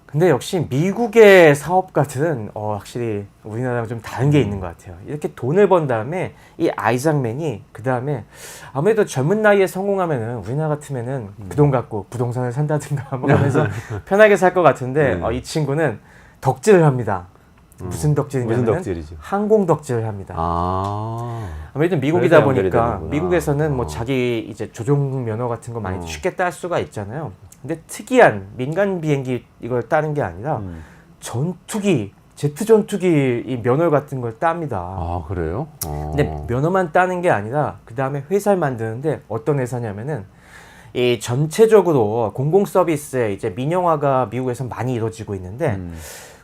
근데 역시 미국의 사업가들은 확실히 우리나라랑 좀 다른 게 있는 것 같아요. 이렇게 돈을 번 다음에 이 아이작맨이 그 다음에 아무래도 젊은 나이에 성공하면은 우리나라 같으면은 그 돈 갖고 부동산을 산다든가 뭐 하면서 편하게 살 것 같은데 이 친구는 덕질을 합니다. 무슨 덕질이냐면
무슨 덕질이죠?
항공 덕질을 합니다. 아무래도
그래서
미국이다
연결이
보니까
되는구나.
미국에서는 뭐 자기 이제 조종 면허 같은 거 많이 쉽게 딸 수가 있잖아요. 근데 특이한 민간 비행기 이걸 따는 게 아니라 전투기, 제트 전투기 이 면허 같은 걸 땁니다.
아, 그래요?
근데 면허만 따는 게 아니라 그 다음에 회사를 만드는데 어떤 회사냐면은 이 전체적으로 공공 서비스에 이제 민영화가 미국에서 많이 이루어지고 있는데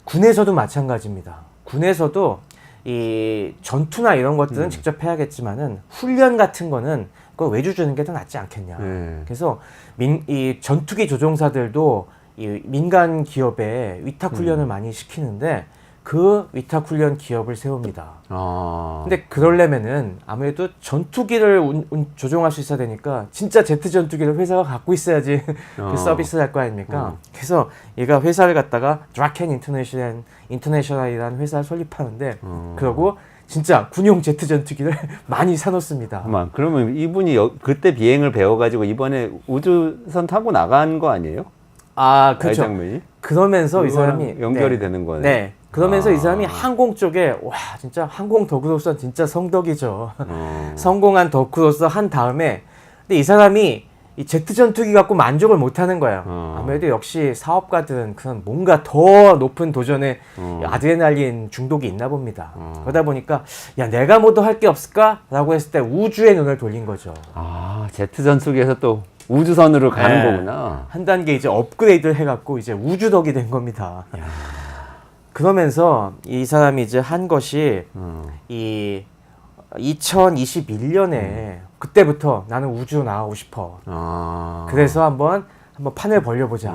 군에서도 마찬가지입니다. 군에서도 이 전투나 이런 것들은 직접 해야겠지만은 훈련 같은 거는 그거 외주 주는 게 더 낫지 않겠냐. 그래서 이 전투기 조종사들도 이 민간 기업에 위탁 훈련을 많이 시키는데 그 위탁 훈련 기업을 세웁니다. 근데 그러려면은 아무래도 전투기를 조종할 수 있어야 되니까 진짜 제트 전투기를 회사가 갖고 있어야지 그 서비스를 할 거 아닙니까? 그래서 얘가 회사를 갖다가 드라켄 인터내셔널이라는 회사를 설립하는데 그러고 진짜 군용 제트 전투기를 많이 사놓습니다.
그러면 이분이 그때 비행을 배워가지고 이번에 우주선 타고 나간 거 아니에요?
그렇죠.
아이작맨이?
그러면서 이 사람이
연결이 되는 거네.
네. 그러면서 이 사람이 항공 쪽에 진짜 항공 덕후로서 진짜 성덕이죠. 성공한 덕후로서 한 다음에 근데 이 사람이 이 제트 전투기 갖고 만족을 못 하는 거예요. 아무래도 역시 사업가들은 그런 뭔가 더 높은 도전에 아드레날린 중독이 있나 봅니다. 그러다 보니까 내가 뭐 더 할 게 없을까? 라고 했을 때 우주에 눈을 돌린 거죠.
제트 전투기에서 또 우주선으로 가는 거구나.
한 단계 이제 업그레이드를 해갖고 이제 우주덕이 된 겁니다. 그러면서 이 사람이 이제 한 것이 이 2021년에 그때부터 나는 우주로 나가고 싶어. 그래서 한번 판을 벌려보자.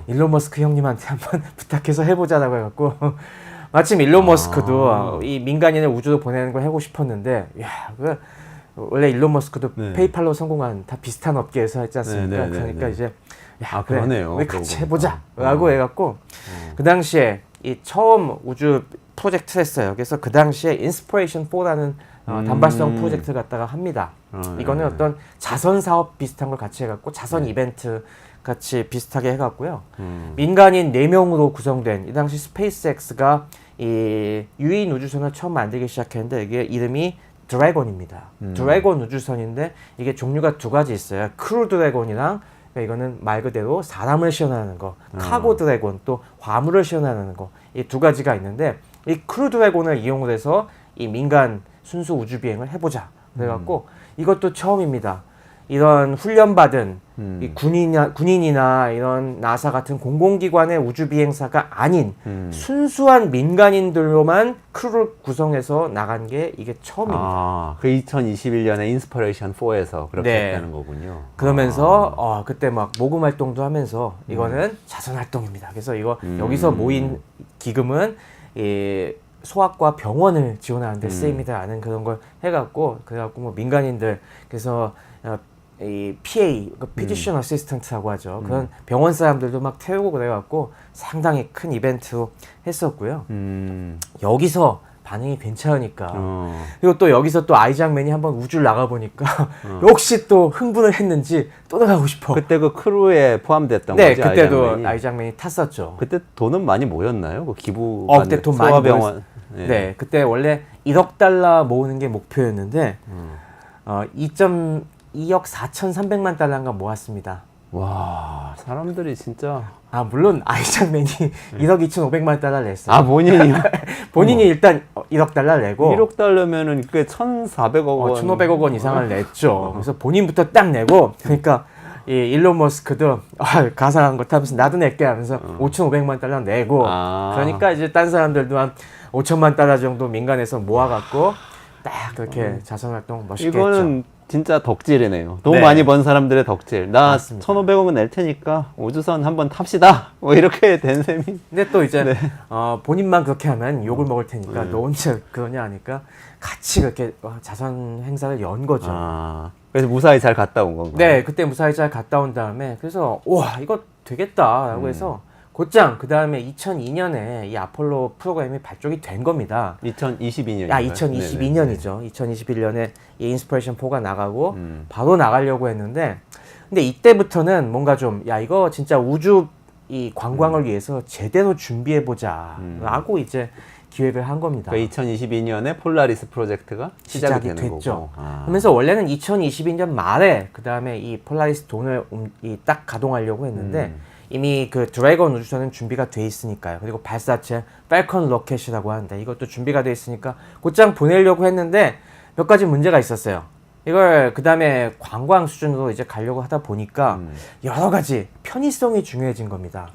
일론 머스크 형님한테 한번 부탁해서 해보자라고 해갖고 마침 일론 머스크도 이 민간인을 우주로 보내는 걸 하고 싶었는데 원래 일론 머스크도 페이팔로 성공한 다 비슷한 업계에서 했지 않습니까? 그러니까 이제 그래,
그러네요.
우리 같이 해보자라고 해갖고 그 당시에 이 처음 우주 프로젝트를 했어요. 그래서 그 당시에 인스피레이션 4라는 단발성 프로젝트를 갖다가 합니다. 이거는 어떤 자선 사업 비슷한 걸 같이 해갖고 자선 이벤트 같이 비슷하게 해갖고요. 민간인 4명으로 구성된 이 당시 스페이스X가 이 유인 우주선을 처음 만들기 시작했는데 이게 이름이 드래곤입니다. 드래곤 우주선인데 이게 종류가 두 가지 있어요. 크루 드래곤이랑 이거는 말 그대로 사람을 실어나는 거, 카고 드래곤 또 화물을 실어나는 거, 이 두 가지가 있는데 이 크루 드래곤을 이용을 해서 이 민간 순수 우주 비행을 해보자. 그래갖고 이것도 처음입니다. 이런 훈련받은 이 군인이나 이런 나사 같은 공공기관의 우주 비행사가 아닌 순수한 민간인들로만 크루를 구성해서 나간 게 이게 처음입니다.
아, 그 2021년에 인스퍼레이션 4에서 그렇게
네.
했다는 거군요.
그러면서 그때 막 모금 활동도 하면서 이거는 자선 활동입니다. 그래서 이거 여기서 모인 기금은 이 소아과 병원을 지원하는 데 쓰입니다라는 그런 걸 해갖고 그래갖고 뭐 민간인들 그래서 이 PA, Physician Assistant라고 하죠. 그런 병원 사람들도 막 태우고 그래갖고 상당히 큰 이벤트로 했었고요. 여기서 반응이 괜찮으니까 그리고 또 여기서 또 아이작맨이 한번 우주를 나가보니까 역시 또 흥분을 했는지 또 나가고 싶어.
그때 그 크루에 포함됐던
네,
거죠?
그때도 아이작맨이 탔었죠.
그때 돈은 많이 모였나요? 그 기부
그때 돈 많이
소아병원.
네, 그때 원래 1억 달러 모으는 게 목표였는데 2.2억 4,300만 달러인가 모았습니다.
와, 사람들이 진짜.
아 물론 아이작맨이 1억 2,500만 달러를 냈어요.
아, 본인이요?
본인이 일단 1억 달러를 내고
1억 달러면은 그게 1,400억 원.
1,500억 원 이상을 냈죠. 그래서 본인부터 딱 내고 그러니까 이 일론 머스크도 가상한 거 타면서 나도 낼게 하면서 5,500만 달러 내고 그러니까 이제 딴 사람들도 한 5천만 달러 정도 민간에서 모아갖고 딱 그렇게 자선활동 멋있게
이거는
했죠.
진짜 덕질이네요. 돈
네.
많이 번 사람들의 덕질. 나
맞습니다.
1,500억은 낼 테니까 우주선 한번 탑시다. 뭐 이렇게 된 셈이.
근데 또 이제
네.
본인만 그렇게 하면 욕을 먹을 테니까 너 혼자 그러냐 하니까 같이 그렇게 자선 행사를 연 거죠.
아, 그래서 무사히 잘 갔다 온 건가요?
네, 그때 무사히 잘 갔다 온 다음에 그래서 와 이거 되겠다라고 해서 곧장 그 다음에 2002년에 이 아폴로 프로그램이 발족이 된 겁니다.
2022년이요.
2022년이죠. 2021년에 이 인스피레이션 4가 나가고 바로 나가려고 했는데 근데 이때부터는 뭔가 좀 야 이거 진짜 우주 이 관광을 위해서 제대로 준비해 보자라고 이제 기획을 한 겁니다.
그러니까 2022년에 폴라리스 프로젝트가 시작이 되는
됐죠.
거고.
그러면서 원래는 2022년 말에 그 다음에 이 폴라리스 돈을 딱 가동하려고 했는데 이미 그 드래곤 우주선은 준비가 돼 있으니까요. 그리고 발사체 팔컨 로켓이라고 하는데 이것도 준비가 돼 있으니까 곧장 보내려고 했는데 몇 가지 문제가 있었어요. 이걸 그 다음에 관광 수준으로 이제 가려고 하다 보니까 여러 가지 편의성이 중요해진 겁니다.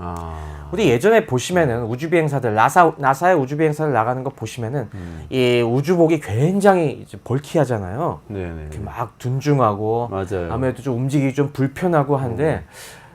우리 예전에 보시면은 우주 비행사들 나사의 우주 비행사를 나가는 거 보시면은 이 우주복이 굉장히 이제 벌키하잖아요.
네네.
이렇게 막 둔중하고
맞아요.
아무래도 좀 움직이기 좀 불편하고 한데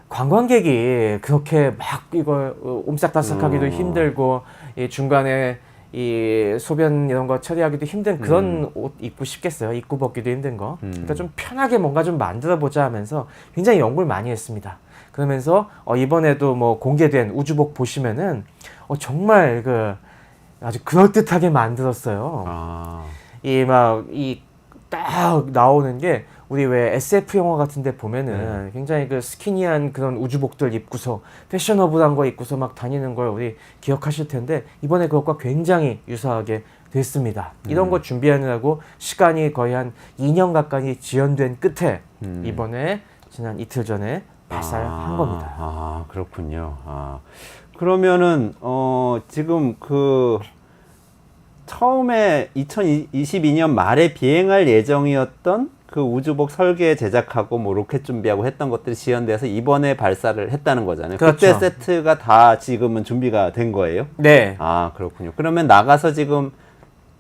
관광객이 그렇게 막 이걸 옴싹다싹하기도 힘들고 이 중간에 이 소변 이런 거 처리하기도 힘든 그런 옷 입고 싶겠어요. 입고 벗기도 힘든 거. 그러니까 좀 편하게 뭔가 좀 만들어 보자 하면서 굉장히 연구를 많이 했습니다. 그러면서 이번에도 뭐 공개된 우주복 보시면은 정말 그 아주 그럴듯하게 만들었어요. 이 막 이 딱 나오는 게 우리 왜 SF 영화 같은데 보면은 굉장히 그 스키니한 그런 우주복들 입고서 패셔너블한 거 입고서 막 다니는 걸 우리 기억하실 텐데 이번에 그것과 굉장히 유사하게 됐습니다. 이런 거 준비하느라고 시간이 거의 한 2년 가까이 지연된 끝에 이번에 지난 이틀 전에 발사를 한 겁니다.
아, 그렇군요. 그러면은 지금 그 처음에 2022년 말에 비행할 예정이었던 그 우주복 설계 제작하고 뭐 로켓 준비하고 했던 것들이 지연돼서 이번에 발사를 했다는 거잖아요.
그렇죠.
그때 세트가 다 지금은 준비가 된 거예요?
네.
아, 그렇군요. 그러면 나가서 지금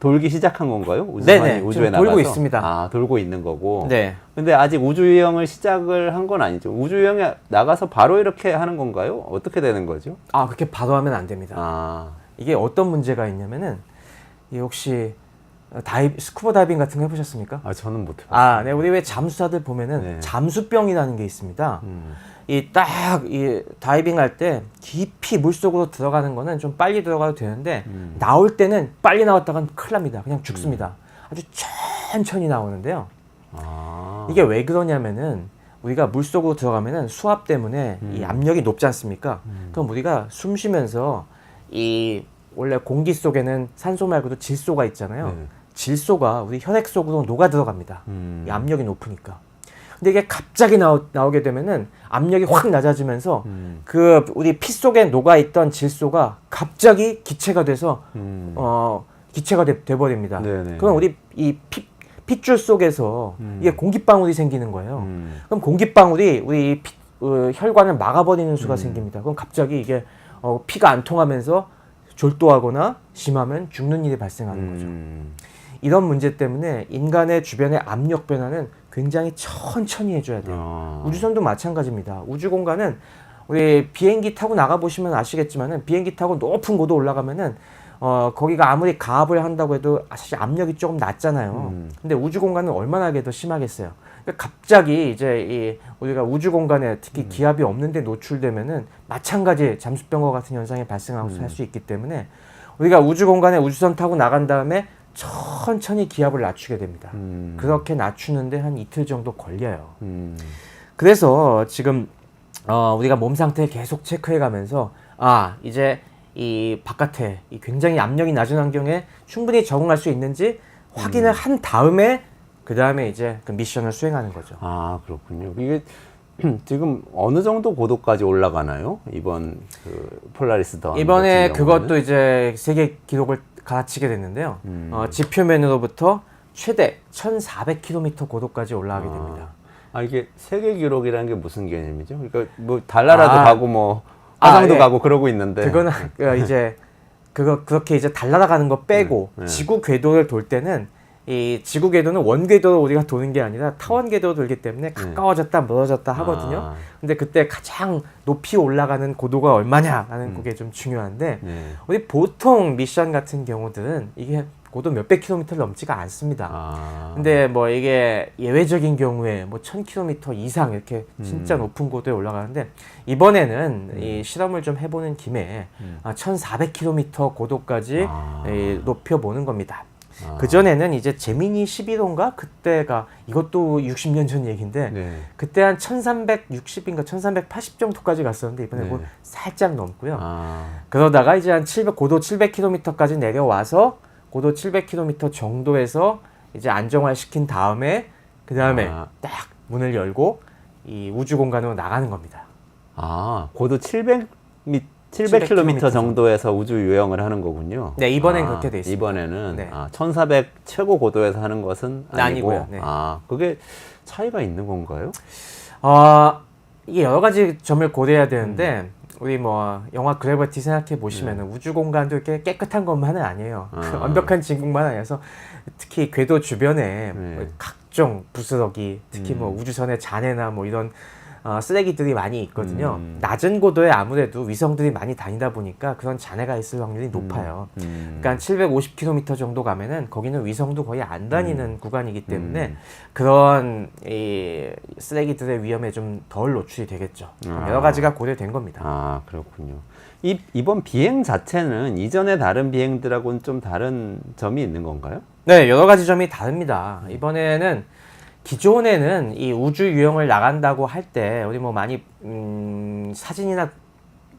돌기 시작한 건가요? 우주선이
네네.
우주에
지금
나가서?
돌고 있습니다.
아, 돌고 있는 거고.
네.
근데 아직 우주여행을 시작을 한 건 아니죠. 우주여행에 나가서 바로 이렇게 하는 건가요? 어떻게 되는 거죠?
그렇게 바로 하면 안 됩니다. 이게 어떤 문제가 있냐면은 이 혹시 스쿠버 다이빙 같은 거 해보셨습니까?
저는 못 해봤어요.
네. 우리 왜 잠수사들 보면은
네.
잠수병이라는 게 있습니다. 이 다이빙 할 때 깊이 물속으로 들어가는 거는 좀 빨리 들어가도 되는데 나올 때는 빨리 나왔다간 큰일 납니다. 그냥 죽습니다. 아주 천천히 나오는데요. 이게 왜 그러냐면은 우리가 물속으로 들어가면은 수압 때문에 이 압력이 높지 않습니까? 그럼 우리가 숨 쉬면서 이 원래 공기 속에는 산소 말고도 질소가 있잖아요.
네.
질소가 우리 혈액 속으로 녹아 들어갑니다. 이 압력이 높으니까. 근데 이게 갑자기 나오게 되면은 압력이 확 낮아지면서 그 우리 피 속에 녹아 있던 질소가 갑자기 기체가 돼서 기체가 돼 버립니다.
네네.
그럼 우리 이 핏줄 속에서 이게 공기방울이 생기는 거예요.
음.
그럼 공기방울이 우리 혈관을 막아버리는 수가 생깁니다. 그럼 갑자기 이게 피가 안 통하면서 졸도하거나 심하면 죽는 일이 발생하는 거죠. 이런 문제 때문에 인간의 주변의 압력 변화는 굉장히 천천히 해줘야 돼요. 우주선도 마찬가지입니다. 우주 공간은 우리 비행기 타고 나가 보시면 아시겠지만은 비행기 타고 높은 고도 올라가면은 거기가 아무리 가압을 한다고 해도 사실 압력이 조금 낮잖아요. 근데 우주 공간은 얼마나 하게 더 심하겠어요. 그러니까 갑자기 이제 우리가 우주 공간에 특히 기압이 없는데 노출되면은 마찬가지 잠수병과 같은 현상이 발생할 수 있기 때문에 우리가 우주 공간에 우주선 타고 나간 다음에 천천히 기압을 낮추게 됩니다. 그렇게 낮추는데 한 이틀 정도 걸려요. 그래서 지금 우리가 몸 상태 계속 체크해 가면서 이제 이 바깥에 이 굉장히 압력이 낮은 환경에 충분히 적응할 수 있는지 확인을 한 다음에 그 다음에 이제 그 미션을 수행하는 거죠.
아, 그렇군요. 이게 지금 어느 정도 고도까지 올라가나요? 이번 그 폴라리스 더
이번에 그것도 이제 세계 기록을 갈아치게 됐는데요. 지표면으로부터 최대 1,400km 고도까지 올라가게 됩니다.
이게 세계 기록이라는 게 무슨 개념이죠? 그러니까 뭐 달나라도 가고 뭐 화성도
예.
가고 그러고 있는데
그거는 이제 그렇게 이제 달나라가는 거 빼고 지구 궤도를 돌 때는 이 지구 궤도는 원 궤도로 우리가 도는 게 아니라 타원 궤도로 돌기 때문에 가까워졌다 멀어졌다 하거든요. 근데 그때 가장 높이 올라가는 고도가 얼마냐라는 그게 좀 중요한데 우리 보통 미션 같은 경우들은 이게 고도 몇백 킬로미터를 넘지가 않습니다. 근데 뭐 이게 예외적인 경우에 뭐 1000km 이상 이렇게 진짜 높은 고도에 올라가는데 이번에는 이 실험을 좀 해보는 김에 1400km 고도까지 높여보는 겁니다. 그전에는 이제 제미니 11호인가 그때가 이것도 60년 전 얘기인데 그때 한 1360인가 1380 정도까지 갔었는데 이번에 그걸 살짝 넘고요. 그러다가 이제 한 고도 700km까지 내려와서 고도 700km 정도에서 이제 안정화 시킨 다음에 그 다음에 딱 문을 열고 이 우주 공간으로 나가는 겁니다.
고도 700km 정도에서 우주 유영을 하는 거군요.
네, 이번엔 그렇게 돼 있습니다.
이번에는 1400 최고 고도에서 하는 것은 아니고
아니고요. 네.
그게 차이가 있는 건가요?
이게 여러 가지 점을 고려해야 되는데 우리 뭐 영화 그래비티 생각해 보시면은 우주 공간도 이렇게 깨끗한 것만은 아니에요. 완벽한 진공만 아니어서 특히 궤도 주변에 뭐 각종 부스러기, 특히 뭐 우주선의 잔해나 뭐 이런 쓰레기들이 많이 있거든요. 낮은 고도에 아무래도 위성들이 많이 다니다 보니까 그런 잔해가 있을 확률이 높아요. 그러니까 750km 정도 가면은 거기는 위성도 거의 안 다니는 구간이기 때문에 그런 이 쓰레기들의 위험에 좀 덜 노출이 되겠죠. 여러 가지가 고려된 겁니다.
그렇군요. 이번 비행 자체는 이전의 다른 비행들하고는 좀 다른 점이 있는 건가요?
네, 여러 가지 점이 다릅니다. 이번에는 기존에는 이 우주 유영을 나간다고 할 때 우리 뭐 많이 사진이나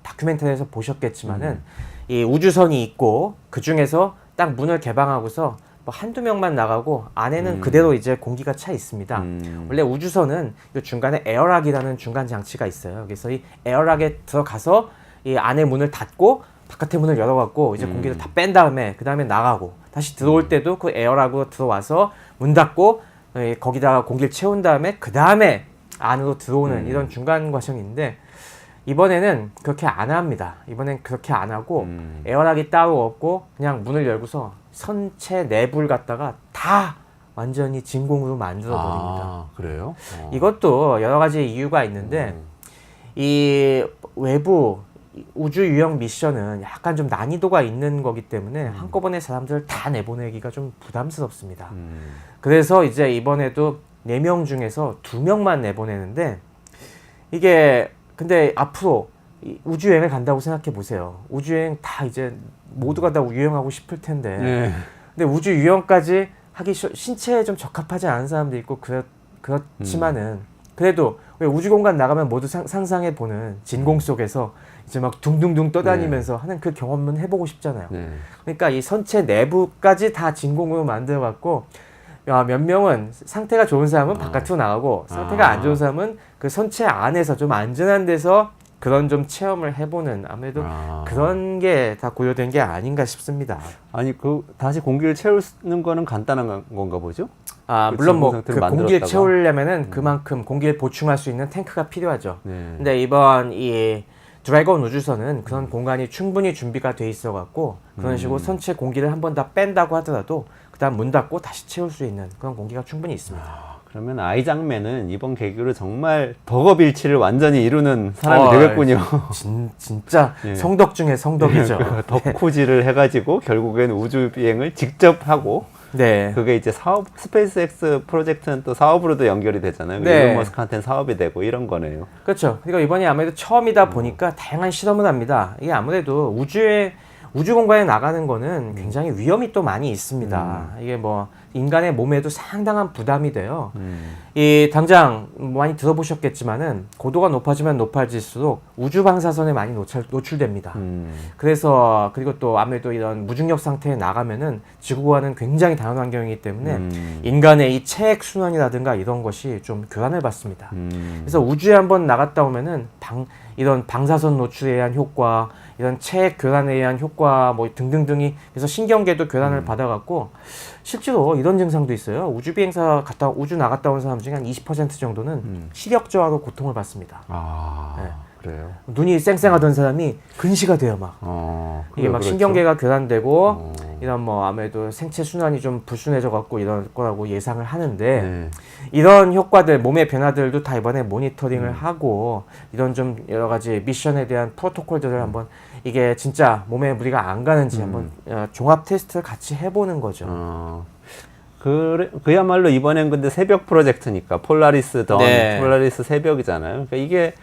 다큐멘터리에서 보셨겠지만은 이 우주선이 있고 그 중에서 딱 문을 개방하고서 뭐 한두 명만 나가고 안에는 그대로 이제 공기가 차 있습니다. 원래 우주선은 이 중간에 에어락이라는 중간 장치가 있어요. 그래서 이 에어락에 들어가서 이 안에 문을 닫고 바깥에 문을 열어갖고 이제 공기를 다 뺀 다음에 그 다음에 나가고 다시 들어올 때도 그 에어락으로 들어와서 문 닫고 거기다가 공기를 채운 다음에 그 다음에 안으로 들어오는 이런 중간 과정인데 이번에는 그렇게 안 합니다. 이번엔 그렇게 안 하고 에어락이 따로 없고 그냥 문을 열고서 선체 내부를 갖다가 다 완전히 진공으로 만들어 버립니다.
그래요?
이것도 여러 가지 이유가 있는데 이 외부 우주 유영 미션은 약간 좀 난이도가 있는 거기 때문에 한꺼번에 사람들을 다 내보내기가 좀 부담스럽습니다. 그래서 이제 이번에도 4명 중에서 2명만 내보내는데 이게 근데 앞으로 우주여행을 간다고 생각해 보세요. 우주여행 다 이제 모두가 다 유영하고 싶을 텐데 근데 우주 유영까지 하기 신체에 좀 적합하지 않은 사람도 있고 그렇지만은 그래도 왜 우주공간 나가면 모두 상상해 보는 진공 속에서 이제 막 둥둥둥 떠다니면서 하는 그 경험은 해보고 싶잖아요. 그러니까 이 선체 내부까지 다 진공으로 만들어갖고 몇 명은 상태가 좋은 사람은 바깥으로 나가고 상태가 안 좋은 사람은 그 선체 안에서 좀 안전한 데서 그런 좀 체험을 해보는 아무래도 그런 게 다 고려된 게 아닌가 싶습니다.
아니 다시 공기를 채우는 거는 간단한 건가 보죠? 그
물론 뭐
진공 상태를
그 공기를
만들었다가.
채우려면은 그만큼 공기를 보충할 수 있는 탱크가 필요하죠.
네.
근데 이번 이 드래곤 우주선은 그런 공간이 충분히 준비가 돼 있어 갖고 그런 식으로 선체 공기를 한 번 다 뺀다고 하더라도 그다음 문 닫고 다시 채울 수 있는 그런 공기가 충분히 있습니다.
그러면 아이장맨은 이번 계기로 정말 덕업일치를 완전히 이루는 사람이 되겠군요.
진짜
예.
성덕 중에 성덕이죠.
덕후질을 해가지고 결국엔 우주 비행을 직접 하고
네.
그게 이제 사업 스페이스X 프로젝트는 또 사업으로도 연결이 되잖아요.
네.
일론 머스크한테는 사업이 되고 이런 거네요.
그렇죠. 그러니까 이번이 아무래도 처음이다 보니까 다양한 실험을 합니다. 이게 아무래도 우주 공간에 나가는 거는 굉장히 위험이 또 많이 있습니다. 이게 뭐 인간의 몸에도 상당한 부담이 돼요. 이 당장 많이 들어보셨겠지만은 고도가 높아지면 높아질수록 우주 방사선에 많이 노출됩니다. 그래서 그리고 또 아무래도 이런 무중력 상태에 나가면은 지구와는 굉장히 다른 환경이기 때문에 인간의 이 체액 순환이라든가 이런 것이 좀 교란을 받습니다. 그래서 우주에 한번 나갔다 오면은 이런 방사선 노출에 의한 효과, 이런 체액 교란에 의한 효과 뭐 등등등이 그래서 신경계도 교란을 받아갖고 실제로 이런 증상도 있어요. 우주 비행사 우주 나갔다 온 사람 중에 한 20% 정도는 시력 저하로 고통을 받습니다.
아
네.
그래요.
눈이 쌩쌩하던 사람이 근시가 돼요 막. 이게 막
그렇죠.
신경계가 교란되고 이런 뭐 아무래도 생체 순환이 좀 불순해져 갖고 이럴 거라고 예상을 하는데
네.
이런 효과들 몸의 변화들도 다 이번에 모니터링을 하고 이런 좀 여러 가지 미션에 대한 프로토콜들을 한번 이게 진짜 몸에 무리가 안 가는지 한번 종합 테스트를 같이 해보는 거죠.
그야말로 이번엔 근데 새벽 프로젝트니까 폴라리스 던,
네.
폴라리스 새벽이잖아요. 그러니까 이게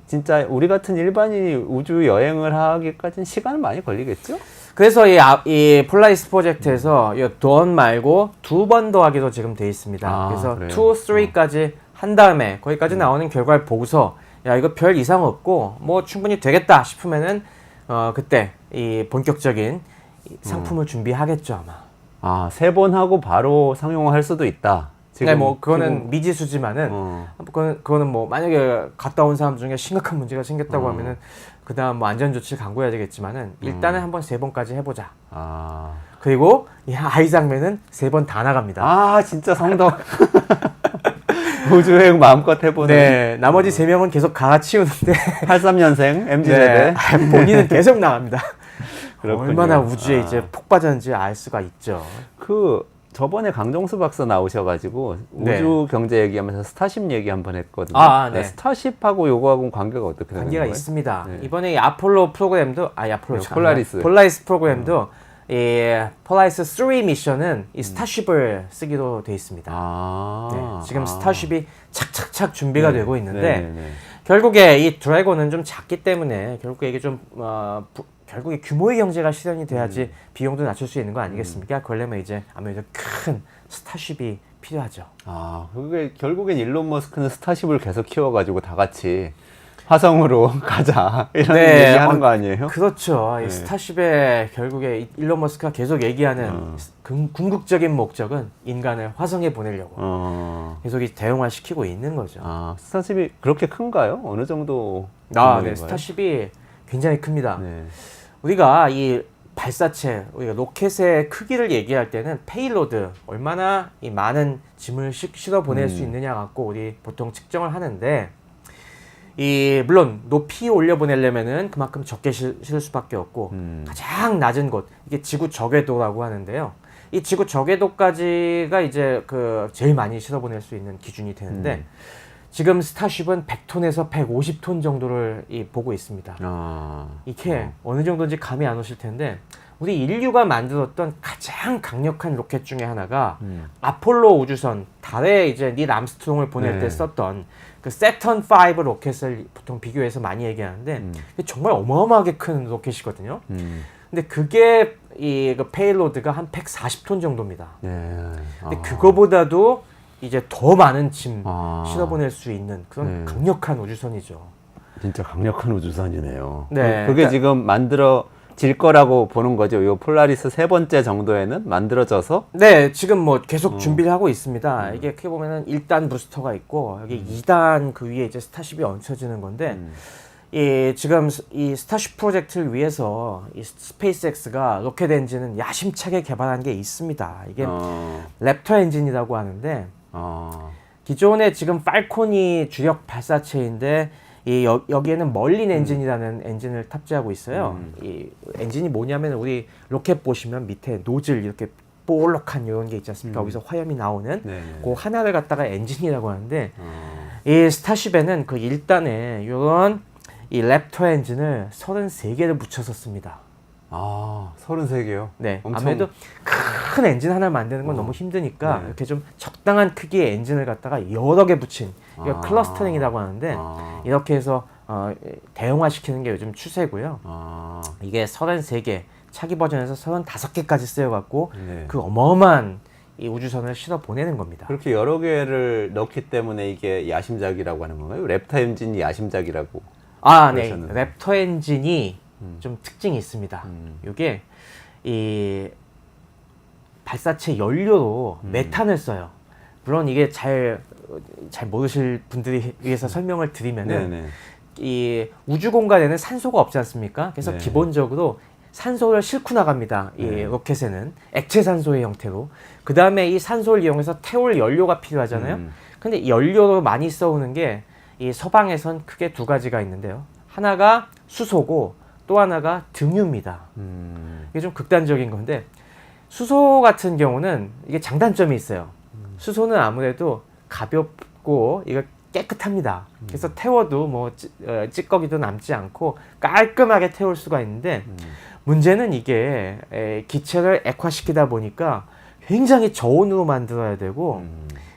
진짜 우리 같은 일반인이 우주 여행을 하기까지는 시간은 많이 걸리겠죠?
그래서 이 폴라리스 프로젝트에서 이 돈 말고 2번 더 하기로 지금 돼 있습니다.
아,
그래서
그래요?
2, 3까지 한 다음에 거기까지 나오는 결과를 보고서 야 이거 별 이상 없고 뭐 충분히 되겠다 싶으면은 그때 이 본격적인 상품을 준비하겠죠 아마.
3번 하고 바로 상용화할 수도 있다.
네, 뭐 그거는 미지수지만은 그거는 뭐 만약에 갔다 온 사람 중에 심각한 문제가 생겼다고 하면은 그다음 뭐 안전 조치를 강구해야 되겠지만은 일단은 한번 3번까지 해보자. 그리고 이 아이장맨은 3번 다 나갑니다.
진짜 성덕. 우주여행 마음껏 해보는.
네, 나머지 3명은 계속 갈아치우는데
83년생 MZ세대.
네, 본인은 계속 나갑니다.
그렇군요.
얼마나 우주에 이제 푹 빠졌는지 알 수가 있죠.
저번에 강정수 박사 나오셔가지고
네.
우주 경제 얘기하면서 스타쉽 얘기 한번 했거든요.
네.
스타쉽하고 요거하고는 관계가 어떻게 되는
관계가
거예요?
있습니다.
네.
이번에 이 아폴로 프로그램도 폴라리스 프로그램도 이 폴라리스 3 미션은 이 스타쉽을 쓰기로 돼 있습니다. 네, 지금 스타쉽이 착착착 준비가 되고 있는데 결국에 이 드래곤은 좀 작기 때문에 결국에 이게 좀 결국에 규모의 경제가 실현이 돼야지 비용도 낮출 수 있는 거 아니겠습니까? 그러려면 이제 아무래도 큰 스타쉽이 필요하죠.
그게 결국엔 일론 머스크는 스타쉽을 계속 키워가지고 다 같이 화성으로 가자 이런 얘기하는 거 아니에요?
그렇죠. 이 스타쉽의 결국에 일론 머스크가 계속 얘기하는 궁극적인 목적은 인간을 화성에 보내려고 계속 대형화 시키고 있는 거죠.
스타쉽이 그렇게 큰가요? 어느 정도?
네, 스타쉽이 굉장히 큽니다.
네.
우리가 이 발사체, 우리가 로켓의 크기를 얘기할 때는 페이로드, 얼마나 이 많은 짐을 실어 보낼 수 있느냐 갖고 우리 보통 측정을 하는데 물론 높이 올려 보내려면은 그만큼 적게 실을 수밖에 없고 가장 낮은 곳, 이게 지구 적외도라고 하는데요. 이 지구 적외도까지가 이제 제일 많이 실어 보낼 수 있는 기준이 되는데 지금 스타쉽은 100톤에서 150톤 정도를 보고 있습니다. 이게 어느 정도인지 감이 안 오실 텐데 우리 인류가 만들었던 가장 강력한 로켓 중에 하나가 아폴로 우주선 달에 이제 닐 암스트롱을 보낼 때 썼던 그 세턴 5 로켓을 보통 비교해서 많이 얘기하는데 정말 어마어마하게 큰 로켓이거든요. 근데 그게 그 페일로드가 한 140톤 정도입니다. 근데 그거보다도 이제 더 많은 짐 실어보낼 수 있는 그런 강력한 우주선이죠.
진짜 강력한 우주선이네요.
네,
그게 지금 만들어질 거라고 보는 거죠. 요 폴라리스 3번째 정도에는 만들어져서?
네, 지금 뭐 계속 준비를 하고 있습니다. 이게 크게 보면은 1단 부스터가 있고 여기 2단 그 위에 이제 스타쉽이 얹혀지는 건데 지금 이 스타쉽 프로젝트를 위해서 이 스페이스X가 로켓 엔진은 야심차게 개발한 게 있습니다. 이게 랩터 엔진이라고 하는데 기존에 지금 팔콘이 주력 발사체인데 여기에는 멀린 엔진이라는 엔진을 탑재하고 있어요. 이 엔진이 뭐냐면 우리 로켓 보시면 밑에 노즐 이렇게 볼록한 이런 게 있지 않습니까? 거기서 화염이 나오는 그 하나를 갖다가 엔진이라고 하는데 이 스타쉽에는 그 1단에 이런 이 랩터 엔진을 33개를 붙여서 씁니다.
33개요?
네,
엄청...
아무래도 큰 엔진 하나 만드는 건 너무 힘드니까
네.
이렇게 좀 적당한 크기의 엔진을 갖다가 여러 개 붙인 이거 클러스터링이라고 하는데 이렇게 해서 대형화시키는 게 요즘 추세고요. 이게 33개, 차기 버전에서 35개까지 쓰여갖고 그 어마어마한 이 우주선을 실어 보내는 겁니다.
그렇게 여러 개를 넣기 때문에 이게 야심작이라고 하는 건가요? 랩터 엔진이 야심작이라고
네.
그러셨는데.
랩터 엔진이 좀 특징이 있습니다. 이게 이 발사체 연료로 메탄을 써요. 물론 이게 잘 모르실 분들이 위해서 설명을 드리면은 이 우주 공간에는 산소가 없지 않습니까? 그래서 기본적으로 산소를 싣고 나갑니다. 이 로켓에는 액체 산소의 형태로. 그 다음에 이 산소를 이용해서 태울 연료가 필요하잖아요. 근데 이 연료로 많이 써오는 게 이 서방에선 크게 두 가지가 있는데요. 하나가 수소고 또 하나가 등유입니다. 이게 좀 극단적인 건데 수소 같은 경우는 이게 장단점이 있어요. 수소는 아무래도 가볍고 이거 깨끗합니다. 그래서 태워도 뭐 찌꺼기도 남지 않고 깔끔하게 태울 수가 있는데 문제는 이게 기체를 액화시키다 보니까 굉장히 저온으로 만들어야 되고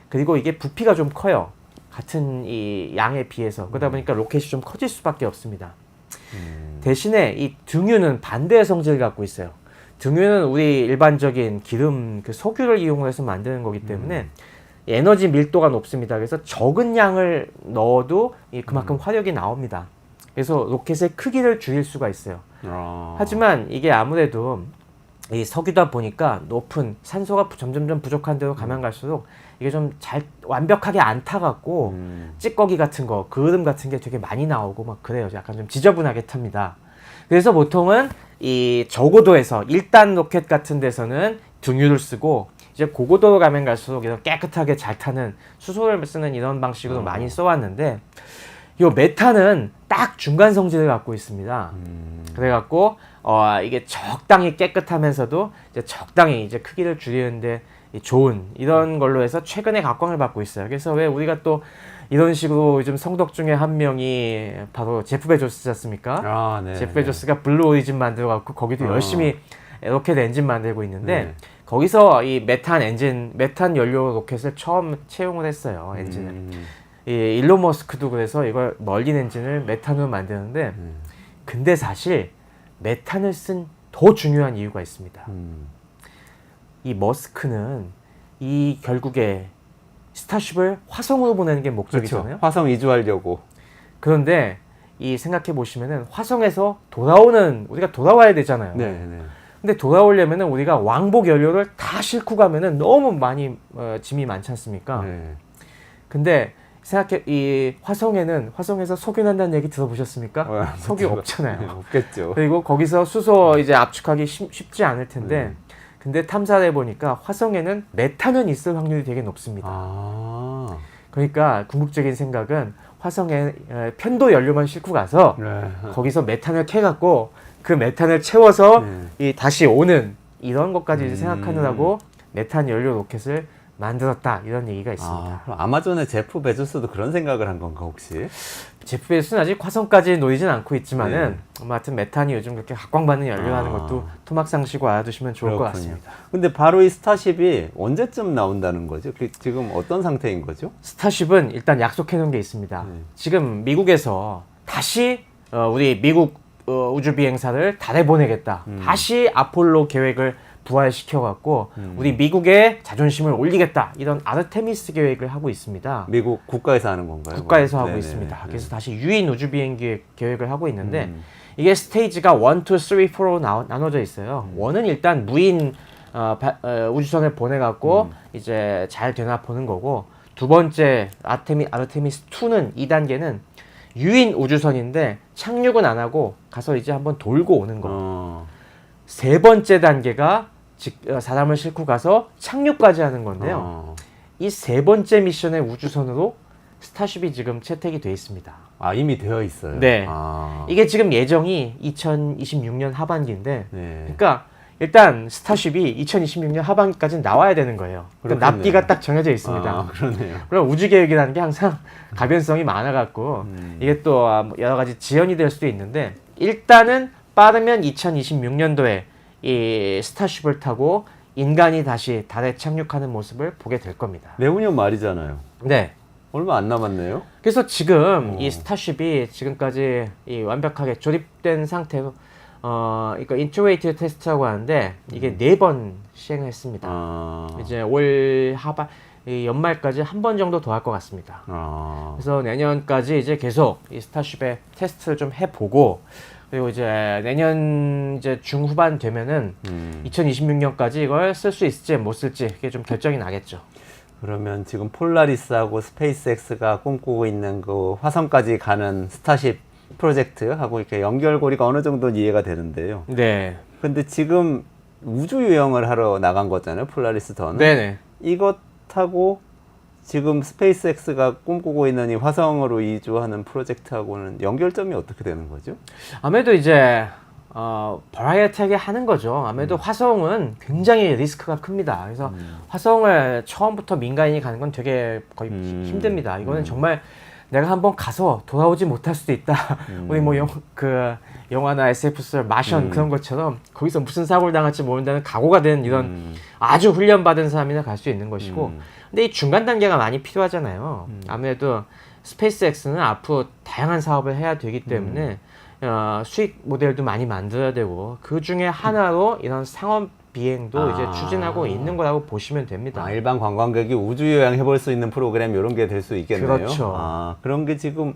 그리고 이게 부피가 좀 커요. 같은 이 양에 비해서. 그러다 보니까 로켓이 좀 커질 수밖에 없습니다. 대신에 이 등유는 반대의 성질을 갖고 있어요. 등유는 우리 일반적인 기름, 그 석유를 이용해서 만드는 거기 때문에 에너지 밀도가 높습니다. 그래서 적은 양을 넣어도 그만큼 화력이 나옵니다. 그래서 로켓의 크기를 줄일 수가 있어요. 하지만 이게 아무래도 이 석유다 보니까 높은 산소가 점점점 부족한 데로 가면 갈수록 이게 좀 잘 완벽하게 안 타갖고 찌꺼기 같은 거, 그름 같은 게 되게 많이 나오고 막 그래요. 약간 좀 지저분하게 탑니다. 그래서 보통은 이 저고도에서 1단 로켓 같은 데서는 등유를 쓰고 이제 고고도로 가면 갈수록 이런 깨끗하게 잘 타는 수소를 쓰는 이런 방식으로 많이 써왔는데 요 메탄은 딱 중간 성질을 갖고 있습니다. 그래갖고 이게 적당히 깨끗하면서도 이제 적당히 이제 크기를 줄이는데 좋은 이런 걸로 해서 최근에 각광을 받고 있어요. 그래서 왜 우리가 또 이런 식으로 요즘 성덕 중에 한 명이 바로 제프 베조스지 않습니까? 제프 베조스가 블루 오리진 만들어갖고 거기도 열심히 로켓 엔진 만들고 있는데 거기서 이 메탄 연료 로켓을 처음 채용을 했어요. 엔진을. 이 일론 머스크도 그래서 이걸 멀린 엔진을 메탄으로 만드는데 근데 사실 메탄을 쓴 더 중요한 이유가 있습니다. 이 머스크는 이 결국에 스타쉽을 화성으로 보내는 게 목적이잖아요.
그렇죠. 화성 이주하려고.
그런데 이 생각해 보시면은 화성에서 우리가 돌아와야 되잖아요. 근데 돌아오려면은 우리가 왕복 연료를 다 싣고 가면은 너무 많이 짐이 많지 않습니까? 근데 이 화성에서 석유 난다는 얘기 들어보셨습니까? 석유 없잖아요.
없겠죠.
그리고 거기서 수소 이제 압축하기 쉽지 않을 텐데 근데 tam사를 해보니까 화성에는 메탄은 있을 확률이 되게 높습니다. 그러니까 궁극적인 생각은 화성에 편도 연료만 싣고 가서 거기서 메탄을 캐갖고 그 메탄을 채워서 다시 오는 이런 것까지 이제 생각하느라고 메탄 연료 로켓을 만들었다 이런 얘기가 있습니다.
그럼 아마존의 제프 베조스도 그런 생각을 한 건가 혹시?
제프 베조스는 아직 화성까지 노리진 않고 있지만은 하여튼 메탄이 요즘 그렇게 각광받는 연료라는 것도 토막상시고 알아두시면 좋을 것 같습니다.
근데 바로 이 스타쉽이 언제쯤 나온다는 거죠? 지금 어떤 상태인 거죠?
스타쉽은 일단 약속해 놓은 게 있습니다. 지금 미국에서 다시 우리 미국 우주 비행사를 달에 보내겠다. 다시 아폴로 계획을 부활시켜갖고 우리 미국의 자존심을 올리겠다 이런 아르테미스 계획을 하고 있습니다.
미국 국가에서 하는 건가요?
국가에서 하고 있습니다. 그래서 다시 유인 우주 비행 계획을 하고 있는데 이게 스테이지가 1, 2, 3, 4로 나눠져 있어요. 1은 일단 무인 우주선을 보내갖고 이제 잘 되나 보는 거고 두 번째 아르테미스 2는 2단계는 유인 우주선인데 착륙은 안 하고 가서 이제 한번 돌고 오는 거. 세 번째 단계가 사람을 싣고 가서 착륙까지 하는 건데요. 이 세 번째 미션의 우주선으로 스타쉽이 지금 채택이 돼 있습니다.
아, 이미 되어 있어요.
네.
아.
이게 지금 예정이 2026년 하반기인데,
네.
그러니까 일단 스타쉽이 2026년 하반기까지 나와야 되는 거예요. 그러니까
그렇겠네요.
납기가 딱 정해져 있습니다.
아, 그러네요.
그럼 우주 계획이라는 게 항상 가변성이 많아갖고 이게 또 여러 가지 지연이 될 수도 있는데, 일단은 빠르면 2026년도에 이 스타쉽을 타고 인간이 다시 달에 착륙하는 모습을 보게 될 겁니다.
내후년 말이잖아요.
네.
얼마 안 남았네요.
그래서 지금 이 스타쉽이 지금까지 이 완벽하게 조립된 상태로 이거 인투레이티브 테스트라고 하는데 이게 4번 시행했습니다. 이제 올 하반 이 연말까지 한 번 정도 더 할 것 같습니다. 그래서 내년까지 이제 계속 이 스타쉽의 테스트를 좀 해보고, 그리고 이제 내년 이제 중후반 되면은 2026년까지 이걸 쓸 수 있을지 못 쓸지 그게 좀 결정이 나겠죠.
그러면 지금 폴라리스하고 스페이스X가 꿈꾸고 있는 그 화성까지 가는 스타쉽 프로젝트하고 이렇게 연결고리가 어느 정도 이해가 되는데요.
네.
근데 지금 우주 유영을 하러 나간 거잖아요. 폴라리스 더는.
네네.
이것하고 지금 스페이스X가 꿈꾸고 있는 이 화성으로 이주하는 프로젝트하고는 연결점이 어떻게 되는 거죠?
아무래도 이제 버라이어티하게 하는 거죠. 아무래도 화성은 굉장히 리스크가 큽니다. 그래서 화성을 처음부터 민간인이 가는 건 되게 거의 힘듭니다. 이거는 정말 내가 한번 가서 돌아오지 못할 수도 있다. 우리 뭐 그 영화나 SF 소설 마션 그런 것처럼 거기서 무슨 사고를 당할지 모른다는 각오가 된 이런 아주 훈련받은 사람이나 갈 수 있는 것이고, 근데 이 중간 단계가 많이 필요하잖아요. 아무래도 스페이스X는 앞으로 다양한 사업을 해야 되기 때문에 수익 모델도 많이 만들어야 되고, 그 중에 하나로 이런 상업 비행도 이제 추진하고 있는 거라고 보시면 됩니다.
일반 관광객이 우주 여행 해볼 수 있는 프로그램 이런 게 될 수 있겠네요.
그렇죠.
그런 게 지금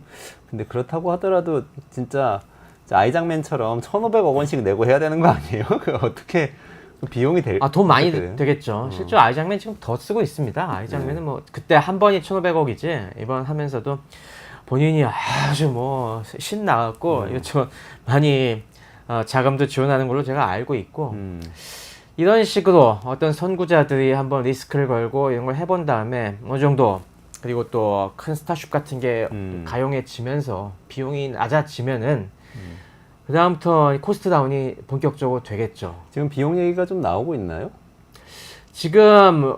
근데 그렇다고 하더라도 진짜 아이작맨처럼 1,500억 원씩 내고 해야 되는 거 아니에요? 그 어떻게 비용이 될?
돈 많이
어떻게
되겠죠. 실제로 아이작맨 지금 더 쓰고 있습니다. 아이작맨은 뭐 그때 한 번이 1,500억이지 이번 하면서도 본인이 아주 뭐 신나갖고 이것저것 많이 자금도 지원하는 걸로 제가 알고 있고, 이런 식으로 어떤 선구자들이 한번 리스크를 걸고 이런 걸 해본 다음에 어느 정도, 그리고 또 큰 스타쉽 같은 게 가용해지면서 비용이 낮아지면은 그 다음부터 코스트 다운이 본격적으로 되겠죠.
지금 비용 얘기가 좀 나오고 있나요?
지금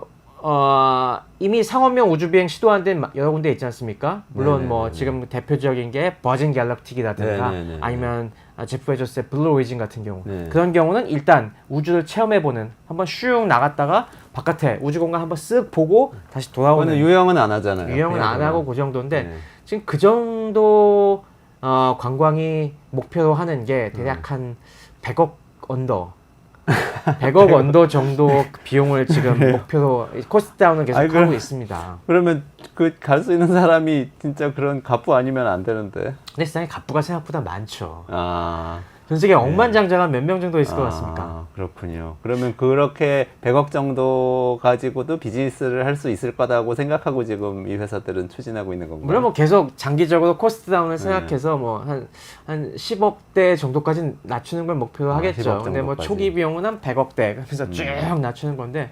이미 상업용 우주비행 시도한 데 여러 군데 있지 않습니까? 물론
네네네네.
뭐 지금 대표적인 게 버진 갤럭틱이라든가
네네네네.
아니면 제프 베조스의 블루 오리진 같은 경우,
네.
그런 경우는 일단 우주를 체험해보는, 한번 슉 나갔다가 바깥에 우주공간 한번 쓱 보고 다시 돌아오는,
그거는 유형은 안 하잖아요.
유형은
그냥
안
그냥.
하고 그 정도인데
네.
지금 그 정도 관광이 목표로 하는 게 대략 한 100억 언더 100억 언더 정도 비용을 지금 목표로 코스트 다운을 계속 하고 있습니다.
그러면 그 갈 수 있는 사람이 진짜 그런 갑부 아니면 안 되는데.
근데 세상에 갑부가 생각보다 많죠.
아.
전 세계 억만장자가 몇 명 정도 있을 것 같습니까?
그렇군요. 그러면 그렇게 100억 정도 가지고도 비즈니스를 할 수 있을 거다고 생각하고 지금 이 회사들은 추진하고 있는 건가요?
물론 뭐 계속 장기적으로 코스트 다운을 생각해서 뭐 한 10억대 정도까지 낮추는 걸 목표로 하겠죠.
10억
근데 뭐
정도까지.
초기 비용은 한 100억대 그래서 쭉 낮추는 건데,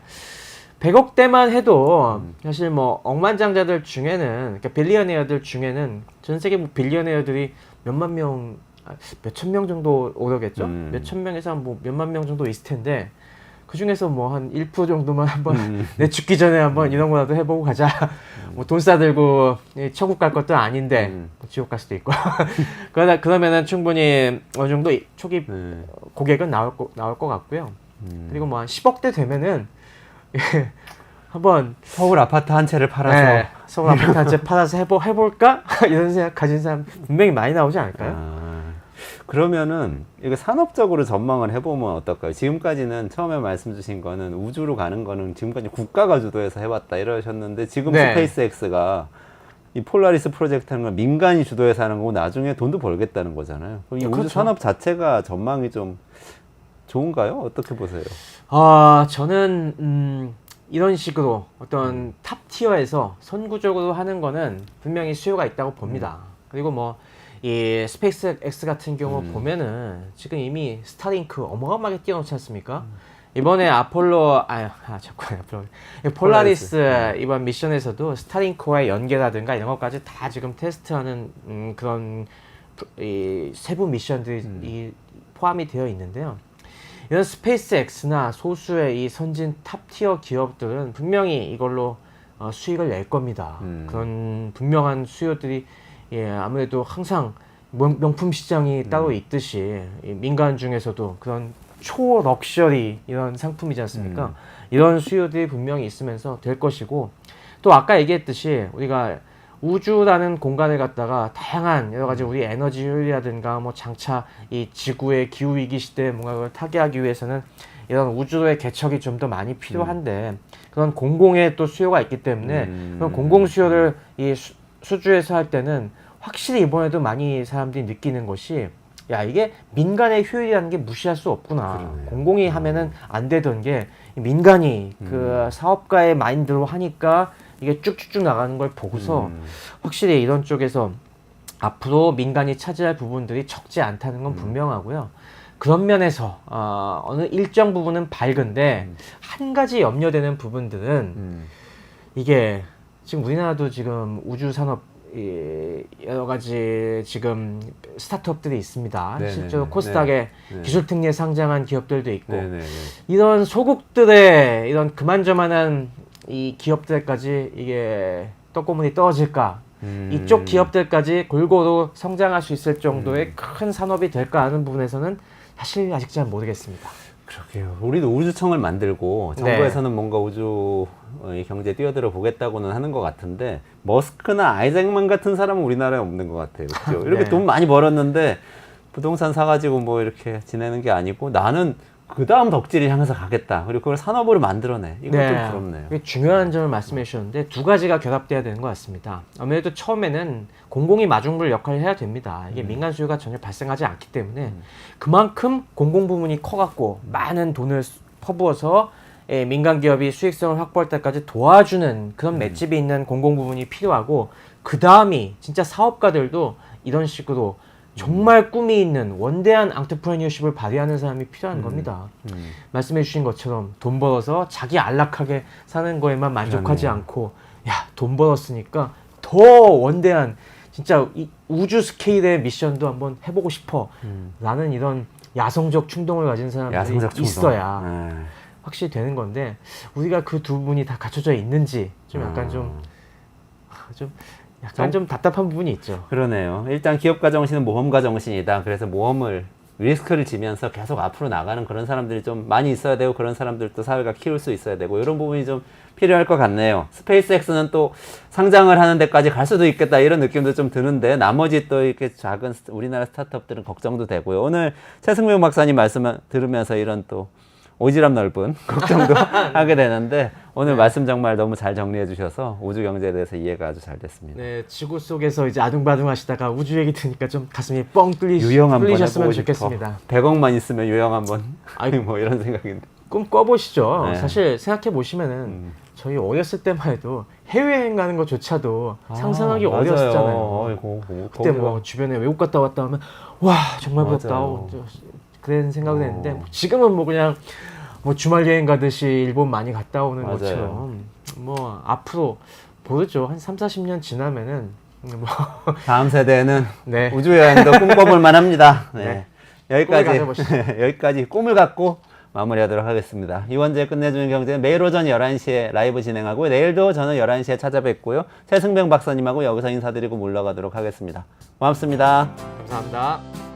100억대만 해도 사실 뭐 억만장자들 중에는, 그러니까 빌리어네어들 중에는 전 세계 뭐 빌리어네어들이 몇만 명, 몇천 명 정도 오르겠죠. 몇천 명에서 뭐 몇만 명 정도 있을 텐데, 그 중에서 뭐 한 1% 정도만 한번 내 죽기 전에 한번 이런 거라도 해보고 가자. 뭐 돈 싸들고 천국 갈 것도 아닌데 뭐 지옥 갈 수도 있고. 그러면은 충분히 어느 정도 초기 고객은 나올 것 같고요. 그리고 뭐 한 10억대 되면은 한번
서울 아파트 한 채를 팔아서
네, 서울 아파트 한 채 팔아서 해볼까? 이런 생각 가진 사람 분명히 많이 나오지 않을까요?
그러면은 이거 산업적으로 전망을 해보면 어떨까요? 지금까지는 처음에 말씀 주신 거는 우주로 가는 거는 지금까지 국가가 주도해서 해왔다 이러셨는데, 지금
네.
스페이스X가 이 폴라리스 프로젝트 하는 건 민간이 주도해서 하는 거고 나중에 돈도 벌겠다는 거잖아요. 그럼 이
그렇죠.
우주 산업 자체가 전망이 좀 좋은가요? 어떻게 보세요?
저는 이런 식으로 어떤 탑 티어에서 선구적으로 하는 거는 분명히 수요가 있다고 봅니다. 그리고 뭐 이 스페이스 X 같은 경우 보면은 지금 이미 스타링크 어마어마하게 띄워놓지 않습니까? 이번에 아폴로 폴라리스 이번 미션에서도 스타링크와의 연계라든가 이런 것까지 다 지금 테스트하는 그런 이 세부 미션들이 이 포함이 되어 있는데요. 이런 스페이스 X나 소수의 이 선진 탑티어 기업들은 분명히 이걸로 수익을 낼 겁니다. 그런 분명한 수요들이 아무래도 항상 명품 시장이 따로 있듯이 이 민간 중에서도 그런 초 럭셔리 이런 상품이지 않습니까? 이런 수요들이 분명히 있으면서 될 것이고 또 아까 얘기했듯이 우리가 우주라는 공간을 갖다가 다양한 여러 가지 우리 에너지 효율이라든가 뭐 장차 이 지구의 기후 위기 시대에 뭔가 그걸 타개하기 위해서는 이런 우주로의 개척이 좀 더 많이 필요한데 그런 공공의 또 수요가 있기 때문에 그런 공공 수요를 이 수주에서 할 때는 확실히 이번에도 많이 사람들이 느끼는 것이 야 이게 민간의 효율이라는 게 무시할 수 없구나.
그러네요.
공공이 하면은 안 되던 게 민간이 그 사업가의 마인드로 하니까 이게 쭉쭉쭉 나가는 걸 보고서 확실히 이런 쪽에서 앞으로 민간이 차지할 부분들이 적지 않다는 건 분명하고요. 그런 면에서 어느 일정 부분은 밝은데 한 가지 염려되는 부분들은 이게 지금 우리나라도 지금 우주 산업 여러 가지 지금 스타트업들이 있습니다.
네네네.
실제로 코스닥에
네.
기술 특례 상장한 기업들도 있고
네네네.
이런 소국들의 이런 그만저만한 이 기업들까지 이게 떡고물이 떨어질까? 이쪽 기업들까지 골고루 성장할 수 있을 정도의 큰 산업이 될까 하는 부분에서는 사실 아직 잘 모르겠습니다.
그러게요. 우리도 우주청을 만들고
네.
정부에서는 뭔가 우주 경제에 뛰어들어 보겠다고는 하는 것 같은데 머스크나 아이작만 같은 사람은 우리나라에 없는 것 같아요. 그렇죠? 이렇게
네.
돈 많이 벌었는데 부동산 사가지고 뭐 이렇게 지내는 게 아니고 나는 그 다음 덕질을 향해서 가겠다. 그리고 그걸 산업으로 만들어내. 이건 좀 부럽네요.
이게 중요한 점을 말씀해 주셨는데 두 가지가 결합돼야 되는 것 같습니다. 아무래도 처음에는 공공이 마중물 역할을 해야 됩니다. 이게 민간 수요가 전혀 발생하지 않기 때문에 그만큼 공공 부문이 커갖고 많은 돈을 퍼부어서 민간 기업이 수익성을 확보할 때까지 도와주는 그런 맷집이 있는 공공 부문이 필요하고 그 다음이 진짜 사업가들도 이런 식으로 정말 꿈이 있는 원대한 앙트프레니어십을 발휘하는 사람이 필요한 겁니다. 말씀해 주신 것처럼 돈 벌어서 자기 안락하게 사는 거에만 만족하지 않고 야, 돈 벌었으니까 더 원대한 진짜 이 우주 스케일의 미션도 한번 해보고 싶어 라는 이런 야성적 충동을 가진 사람들이
야성적 충동.
있어야
네.
확실히 되는 건데 우리가 그 두 분이 다 갖춰져 있는지 좀 약간 좀 약간 좀 답답한 부분이 있죠.
그러네요. 일단 기업가 정신은 모험가 정신이다. 그래서 모험을 리스크를 지면서 계속 앞으로 나가는 그런 사람들이 좀 많이 있어야 되고 그런 사람들도 사회가 키울 수 있어야 되고 이런 부분이 좀 필요할 것 같네요. 스페이스X는 또 상장을 하는 데까지 갈 수도 있겠다 이런 느낌도 좀 드는데 나머지 또 이렇게 작은 우리나라 스타트업들은 걱정도 되고요. 오늘 최승명 박사님 말씀 들으면서 이런 또 오지랖 넓은 걱정도 하게 되는데 오늘 말씀 정말 너무 잘 정리해 주셔서 우주 경제에 대해서 이해가 아주 잘 됐습니다.
네, 지구 속에서 이제 아둥바둥 하시다가 우주 얘기 들으니까 좀 가슴이 뻥
유형 한번
뚫리셨으면
해보고
좋겠습니다.
싶어. 100억만 있으면 유형 한번
아이,
뭐 이런 생각인데.
꿈 꿔보시죠.
네.
사실 생각해 보시면은 저희 어렸을 때만 해도 해외여행 가는 것조차도 상상하기
맞아요.
어려웠잖아요.
아이고,
그때
거기가-
뭐 주변에 외국 갔다 왔다 하면 와 정말 부럽다.
맞아요.
그런 생각을 했는데 뭐 지금은 뭐 그냥 뭐 주말 여행 가듯이 일본 많이 갔다 오는
맞아요.
것처럼 뭐 앞으로 모르죠. 한 3, 40년 지나면은 뭐
다음 세대는
네.
우주 여행도 꿈꿔볼 만합니다. 네.
네.
여기까지
꿈을 가져보시죠.
여기까지 꿈을 갖고 마무리하도록 하겠습니다. 이원재 끝내주는 경제는 매일 오전 11시에 라이브 진행하고 내일도 저는 11시에 찾아뵙고요. 최승병 박사님하고 여기서 인사드리고 물러가도록 하겠습니다. 고맙습니다.
감사합니다.